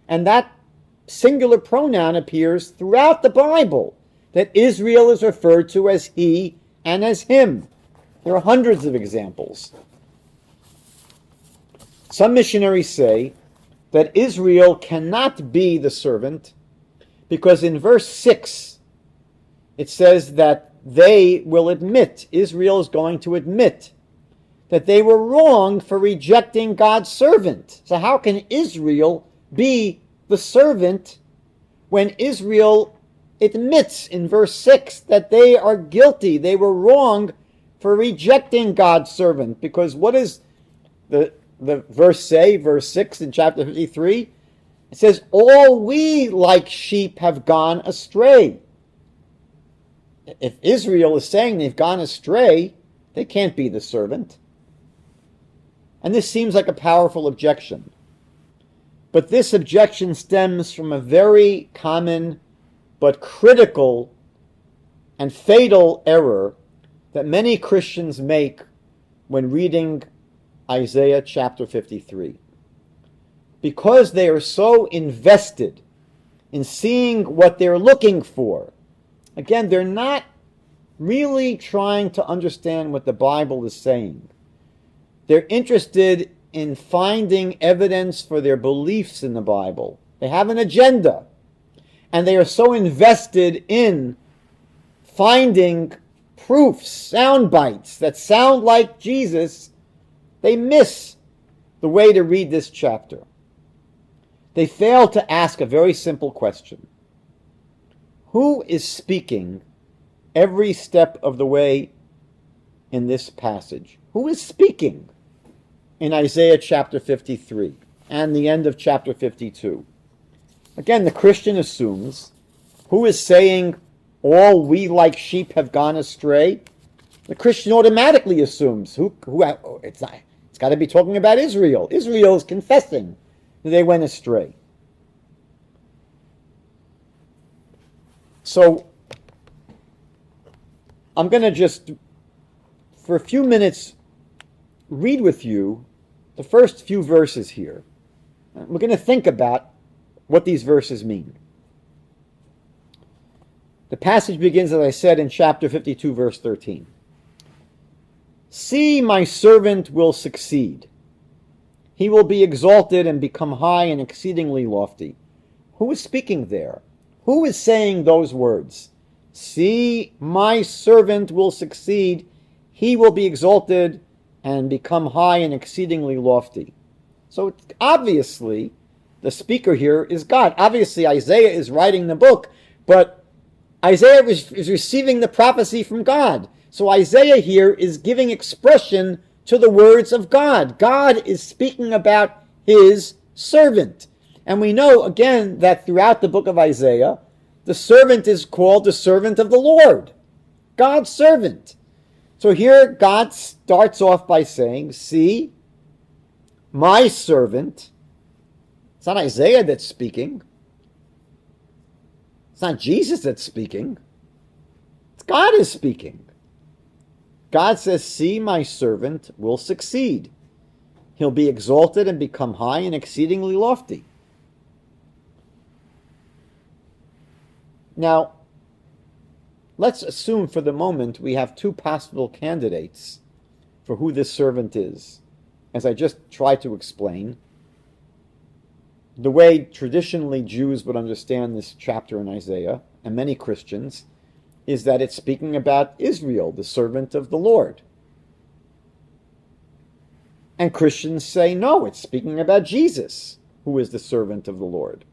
A: And that singular pronoun appears throughout the Bible, that Israel is referred to as he and as him. There are hundreds of examples. Some missionaries say that Israel cannot be the servant because in verse 6, it says that they will admit, Israel is going to admit, that they were wrong for rejecting God's servant. So how can Israel be the servant when Israel admits in verse 6 that they are guilty, they were wrong for rejecting God's servant? Because what does the verse say, verse 6 in chapter 53? It says, all we like sheep have gone astray. If Israel is saying they've gone astray, they can't be the servant. And this seems like a powerful objection. But this objection stems from a very common but critical and fatal error that many Christians make when reading Isaiah chapter 53. Because they are so invested in seeing what they're looking for, again, they're not really trying to understand what the Bible is saying. They're interested in finding evidence for their beliefs in the Bible. They have an agenda. And they are so invested in finding proofs, sound bites that sound like Jesus, they miss the way to read this chapter. They fail to ask a very simple question. Who is speaking every step of the way in this passage? Who is speaking in Isaiah chapter 53 and the end of chapter 52? Again, the Christian assumes, who is saying, all we like sheep have gone astray? The Christian automatically assumes, it's got to be talking about Israel. Israel is confessing that they went astray. So, I'm going to just, for a few minutes, read with you the first few verses here. We're going to think about what these verses mean. The passage begins, as I said, in chapter 52, verse 13. See, my servant will succeed. He will be exalted and become high and exceedingly lofty. Who is speaking there? Who is saying those words? See, my servant will succeed. He will be exalted and become high and exceedingly lofty. So obviously, the speaker here is God. Obviously, Isaiah is writing the book, but Isaiah is receiving the prophecy from God. So Isaiah here is giving expression to the words of God. God is speaking about his servant. And we know, again, that throughout the book of Isaiah, the servant is called the servant of the Lord, God's servant. So here God starts off by saying, see, my servant. It's not Isaiah that's speaking. It's not Jesus that's speaking. It's God is speaking. God says, see, my servant will succeed. He'll be exalted and become high and exceedingly lofty. Now, let's assume for the moment we have two possible candidates for who this servant is. As I just tried to explain, the way traditionally Jews would understand this chapter in Isaiah, and many Christians, is that it's speaking about Israel, the servant of the Lord. And Christians say, no, it's speaking about Jesus, who is the servant of the Lord.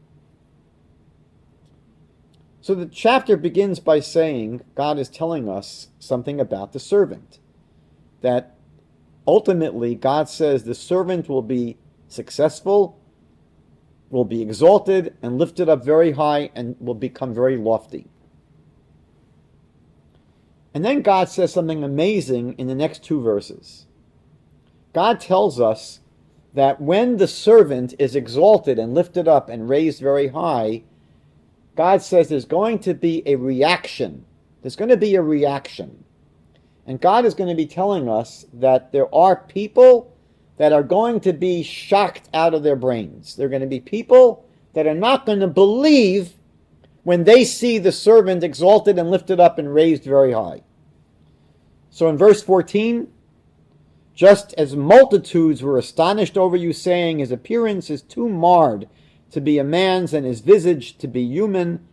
A: So the chapter begins by saying God is telling us something about the servant. That ultimately God says the servant will be successful, will be exalted and lifted up very high, and will become very lofty. And then God says something amazing in the next two verses. God tells us that when the servant is exalted and lifted up and raised very high, God says there's going to be a reaction. There's going to be a reaction. And God is going to be telling us that there are people that are going to be shocked out of their brains. There are going to be people that are not going to believe when they see the servant exalted and lifted up and raised very high. So in verse 14, just as multitudes were astonished over you, saying, his appearance is too marred to be a man's and his visage to be human,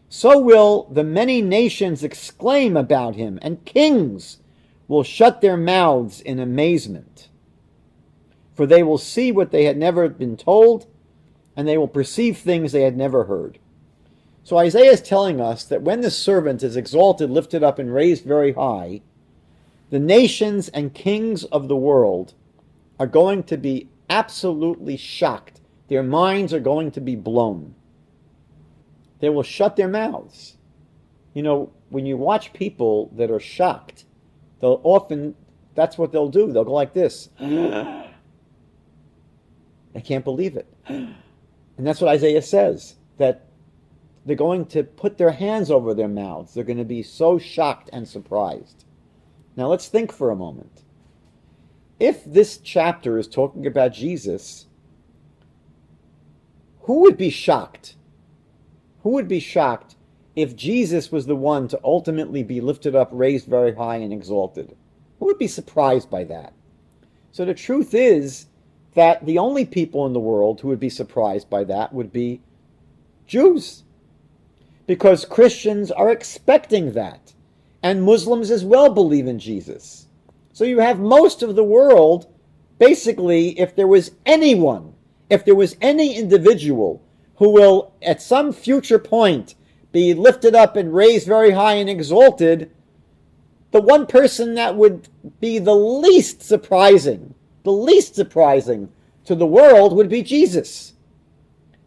A: so will the many nations exclaim about him, and kings will shut their mouths in amazement. For they will see what they had never been told, and they will perceive things they had never heard. So Isaiah is telling us that when the servant is exalted, lifted up, and raised very high, the nations and kings of the world are going to be absolutely shocked. Their minds are going to be blown. They will shut their mouths. You know, when you watch people that are shocked, they'll often, that's what they'll do. They'll go like this. I can't believe it. And that's what Isaiah says, that they're going to put their hands over their mouths. They're going to be so shocked and surprised. Now let's think for a moment. If this chapter is talking about Jesus, who would be shocked? Who would be shocked if Jesus was the one to ultimately be lifted up, raised very high, and exalted? Who would be surprised by that? So the truth is that the only people in the world who would be surprised by that would be Jews. Because Christians are expecting that. And Muslims as well believe in Jesus. So you have most of the world, basically, if there was anyone, if there was any individual who will at some future point be lifted up and raised very high and exalted, the one person that would be the least surprising to the world would be Jesus.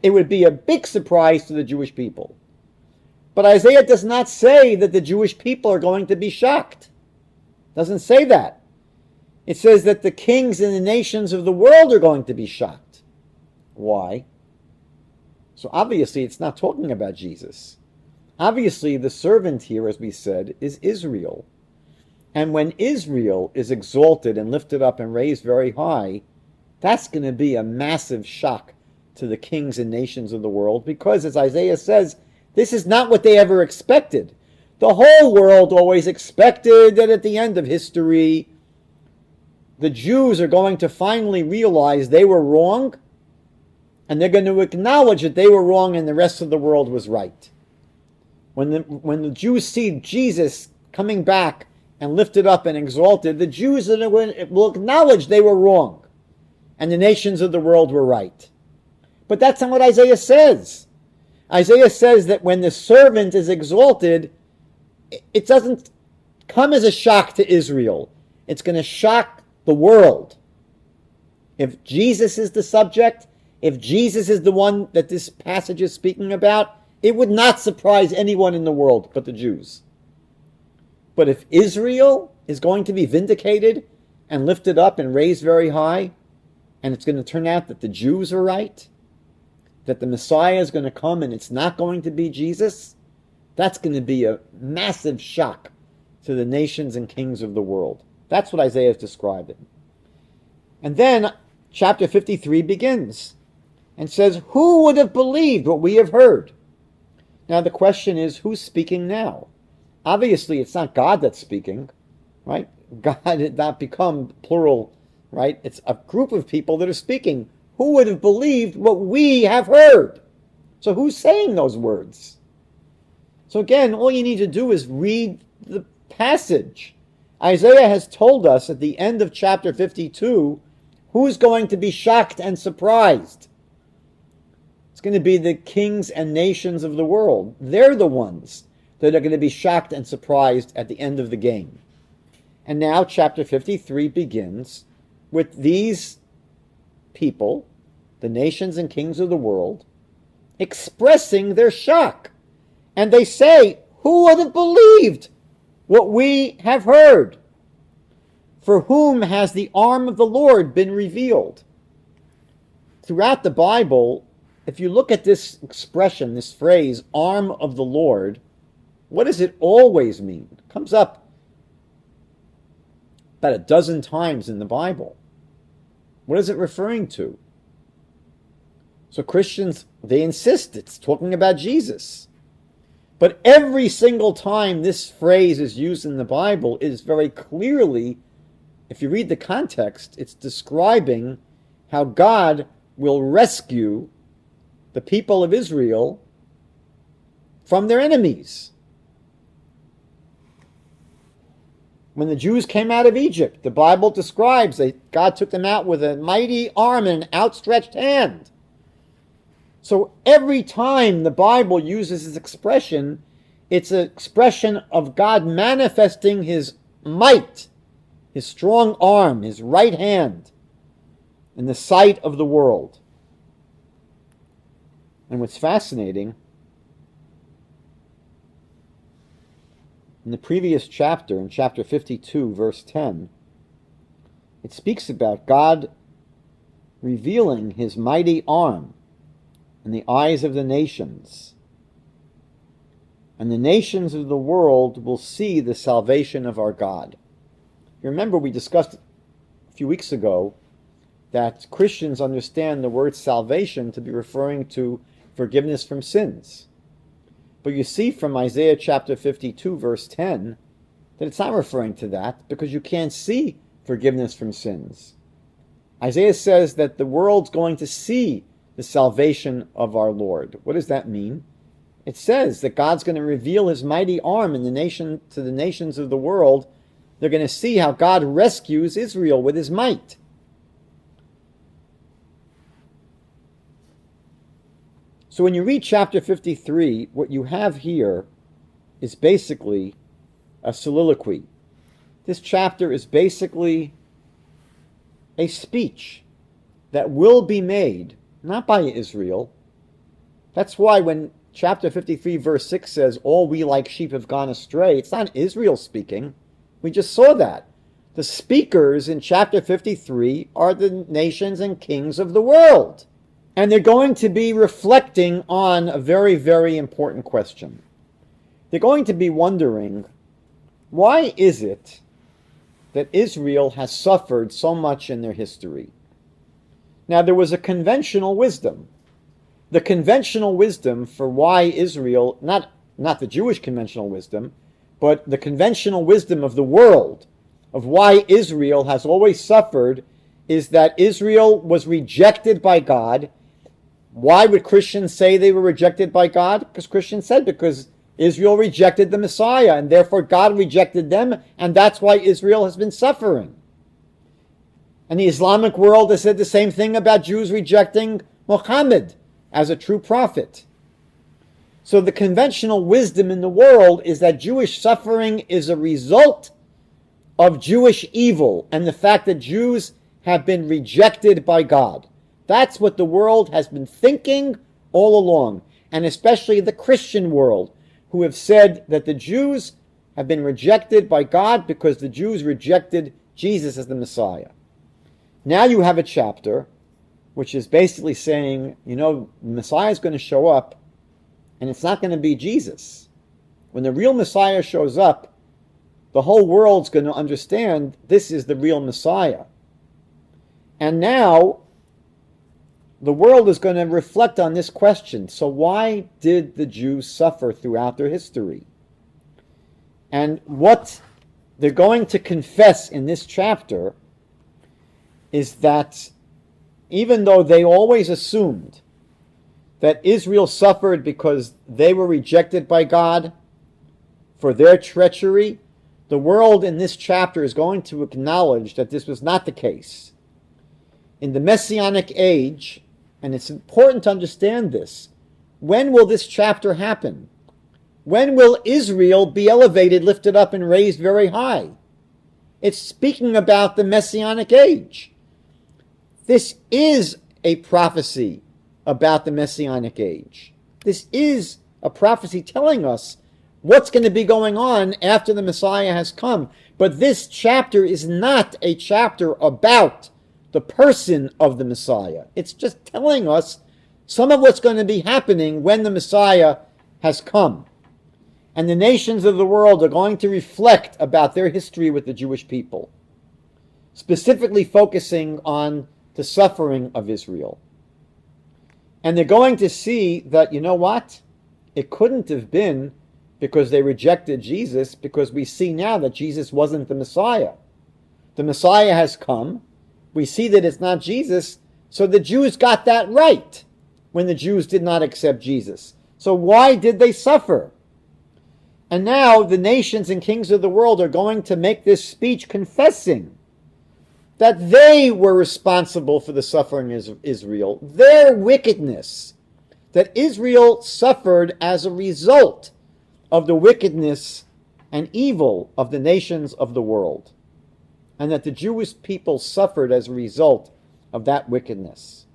A: It would be a big surprise to the Jewish people. But Isaiah does not say that the Jewish people are going to be shocked. It doesn't say that. It says that the kings and the nations of the world are going to be shocked. Why? So obviously it's not talking about Jesus. Obviously the servant here, as we said, is Israel. And when Israel is exalted and lifted up and raised very high, that's going to be a massive shock to the kings and nations of the world, because as Isaiah says, this is not what they ever expected. The whole world always expected that at the end of history, the Jews are going to finally realize they were wrong, and they're going to acknowledge that they were wrong and the rest of the world was right. When the Jews see Jesus coming back and lifted up and exalted, the Jews will acknowledge they were wrong, and the nations of the world were right. But that's not what Isaiah says. Isaiah says that when the servant is exalted, it doesn't come as a shock to Israel. It's going to shock the world. If Jesus is the subject, if Jesus is the one that this passage is speaking about, It would not surprise anyone in the world but the Jews. But if Israel is going to be vindicated and lifted up and raised very high, and it's going to turn out that the Jews are right, that the Messiah is going to come and it's not going to be Jesus, that's going to be a massive shock to the nations and kings of the world. That's what Isaiah is describing. And then chapter 53 begins and says, who would have believed what we have heard? Now the question is, who's speaking now? Obviously, it's not God that's speaking, right? God did not become plural, right? It's a group of people that are speaking. Who would have believed what we have heard? So who's saying those words? So again, all you need to do is read the passage. Isaiah has told us at the end of chapter 52 who's going to be shocked and surprised. It's going to be the kings and nations of the world. They're the ones that are going to be shocked and surprised at the end of the game. And now chapter 53 begins with these people, the nations and kings of the world, expressing their shock. And they say, who would have believed what we have heard? For whom has the arm of the Lord been revealed? Throughout the Bible, if you look at this expression, this phrase, arm of the Lord, what does it always mean? It comes up about a dozen times in the Bible. What is it referring to? So Christians, they insist it's talking about Jesus. But every single time this phrase is used in the Bible, it is very clearly, if you read the context, it's describing how God will rescue the people of Israel from their enemies. When the Jews came out of Egypt, the Bible describes that God took them out with a mighty arm and an outstretched hand. So every time the Bible uses this expression, it's an expression of God manifesting his might, his strong arm, his right hand in the sight of the world. And what's fascinating, in the previous chapter, in chapter 52, verse 10, it speaks about God revealing his mighty arm in the eyes of the nations. And the nations of the world will see the salvation of our God. You remember we discussed a few weeks ago that Christians understand the word salvation to be referring to forgiveness from sins. But you see from Isaiah chapter 52, verse 10, that it's not referring to that because you can't see forgiveness from sins. Isaiah says that the world's going to see the salvation of our Lord. What does that mean? It says that God's going to reveal his mighty arm in the nation to the nations of the world. They're going to see how God rescues Israel with his might. So when you read chapter 53, what you have here is basically a soliloquy. This chapter is basically a speech that will be made, not by Israel. That's why when chapter 53 verse 6 says, all we like sheep have gone astray, it's not Israel speaking. We just saw that. The speakers in chapter 53 are the nations and kings of the world. And they're going to be reflecting on a very, very important question. They're going to be wondering, why is it that Israel has suffered so much in their history? Now, there was a conventional wisdom. The conventional wisdom for why Israel, not the Jewish conventional wisdom, but the conventional wisdom of the world, of why Israel has always suffered, is that Israel was rejected by God. Why would Christians say they were rejected by God? Because Christians said because Israel rejected the Messiah, and therefore God rejected them, and that's why Israel has been suffering. And the Islamic world has said the same thing about Jews rejecting Muhammad as a true prophet. So the conventional wisdom in the world is that Jewish suffering is a result of Jewish evil and the fact that Jews have been rejected by God. That's what the world has been thinking all along. and especially the Christian world, who have said that the Jews have been rejected by God because the Jews rejected Jesus as the Messiah. Now you have a chapter which is basically saying, the Messiah is going to show up, and it's not going to be Jesus. When the real Messiah shows up, the whole world's going to understand this is the real Messiah. And now the world is going to reflect on this question. So why did the Jews suffer throughout their history? And what they're going to confess in this chapter is that even though they always assumed that Israel suffered because they were rejected by God for their treachery, the world in this chapter is going to acknowledge that this was not the case. In the messianic age, and it's important to understand this, when will this chapter happen? When will Israel be elevated, lifted up, and raised very high? It's speaking about the messianic age. This is a prophecy about the messianic age. This is a prophecy telling us what's going to be going on after the Messiah has come. But this chapter is not a chapter about the person of the Messiah. It's just telling us some of what's going to be happening when the Messiah has come. And the nations of the world are going to reflect about their history with the Jewish people, specifically focusing on the suffering of Israel. And they're going to see that, it couldn't have been because they rejected Jesus, because we see now that Jesus wasn't the Messiah. The Messiah has come. We see that it's not Jesus, so the Jews got that right when the Jews did not accept Jesus. So why did they suffer? And now the nations and kings of the world are going to make this speech confessing that they were responsible for the suffering of Israel, their wickedness, that Israel suffered as a result of the wickedness and evil of the nations of the world, and that the Jewish people suffered as a result of that wickedness.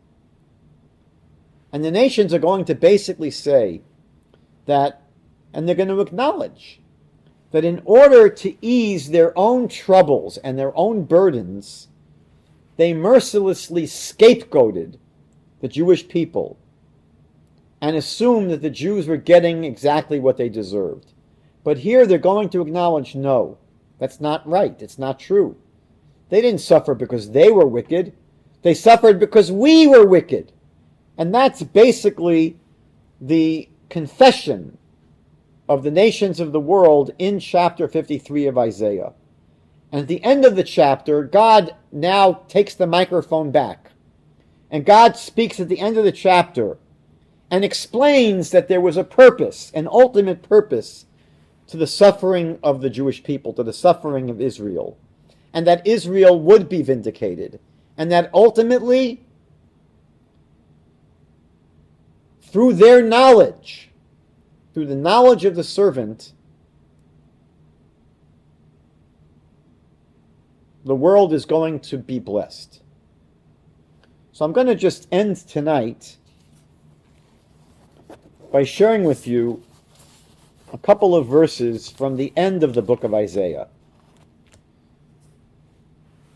A: And the nations are going to basically say that, and they're going to acknowledge, that in order to ease their own troubles and their own burdens, they mercilessly scapegoated the Jewish people and assumed that the Jews were getting exactly what they deserved. But here they're going to acknowledge, no, that's not right. It's not true. They didn't suffer because they were wicked. They suffered because we were wicked. And that's basically the confession of the nations of the world in chapter 53 of Isaiah. And at the end of the chapter, God now takes the microphone back. And God speaks at the end of the chapter and explains that there was a purpose, an ultimate purpose, to the suffering of the Jewish people, to the suffering of Israel. And that Israel would be vindicated. And that ultimately, through their knowledge, through the knowledge of the servant, the world is going to be blessed. So I'm going to just end tonight by sharing with you a couple of verses from the end of the book of Isaiah.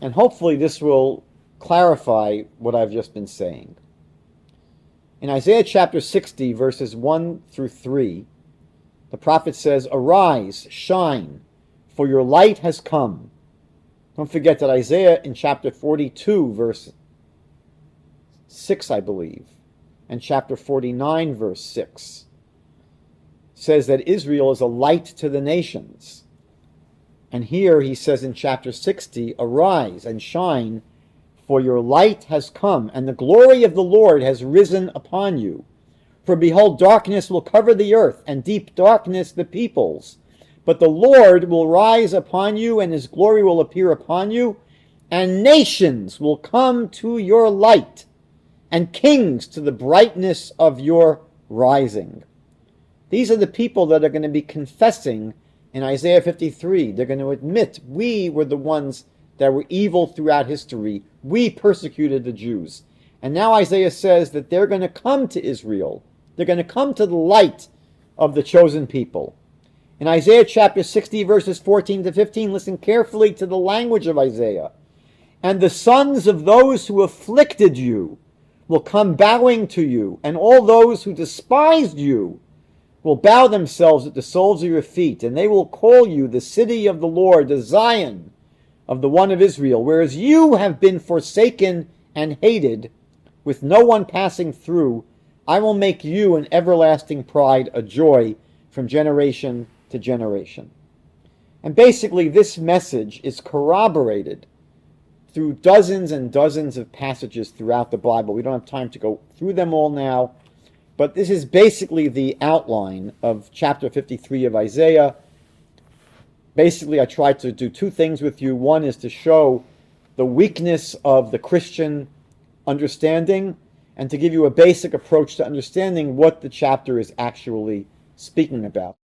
A: And hopefully this will clarify what I've just been saying. In Isaiah chapter 60, verses 1 through 3, the prophet says, "Arise, shine, for your light has come." Don't forget that Isaiah in chapter 42, verse 6, I believe, and chapter 49, verse 6, says that Israel is a light to the nations. And here he says in chapter 60, "Arise and shine, for your light has come, and the glory of the Lord has risen upon you. For behold, darkness will cover the earth, and deep darkness the peoples. But the Lord will rise upon you, and his glory will appear upon you, and nations will come to your light, and kings to the brightness of your rising." These are the people that are going to be confessing in Isaiah 53. They're going to admit, we were the ones that were evil throughout history. We persecuted the Jews. And now Isaiah says that they're going to come to Israel, They're going to come to the light of the chosen people. In Isaiah chapter 60, verses 14 to 15, listen carefully to the language of Isaiah. And the sons of those who afflicted you will come bowing to you, and all those who despised you will bow themselves at the soles of your feet, and they will call you the city of the Lord, the Zion of the one of Israel, whereas you have been forsaken and hated, with no one passing through. I will make you an everlasting pride, a joy from generation to generation. And basically this message is corroborated through dozens and dozens of passages throughout the Bible. We don't have time to go through them all now, but this is basically the outline of chapter 53 of Isaiah. Basically, I tried to do two things with you. One is to show the weakness of the Christian understanding, and to give you a basic approach to understanding what the chapter is actually speaking about.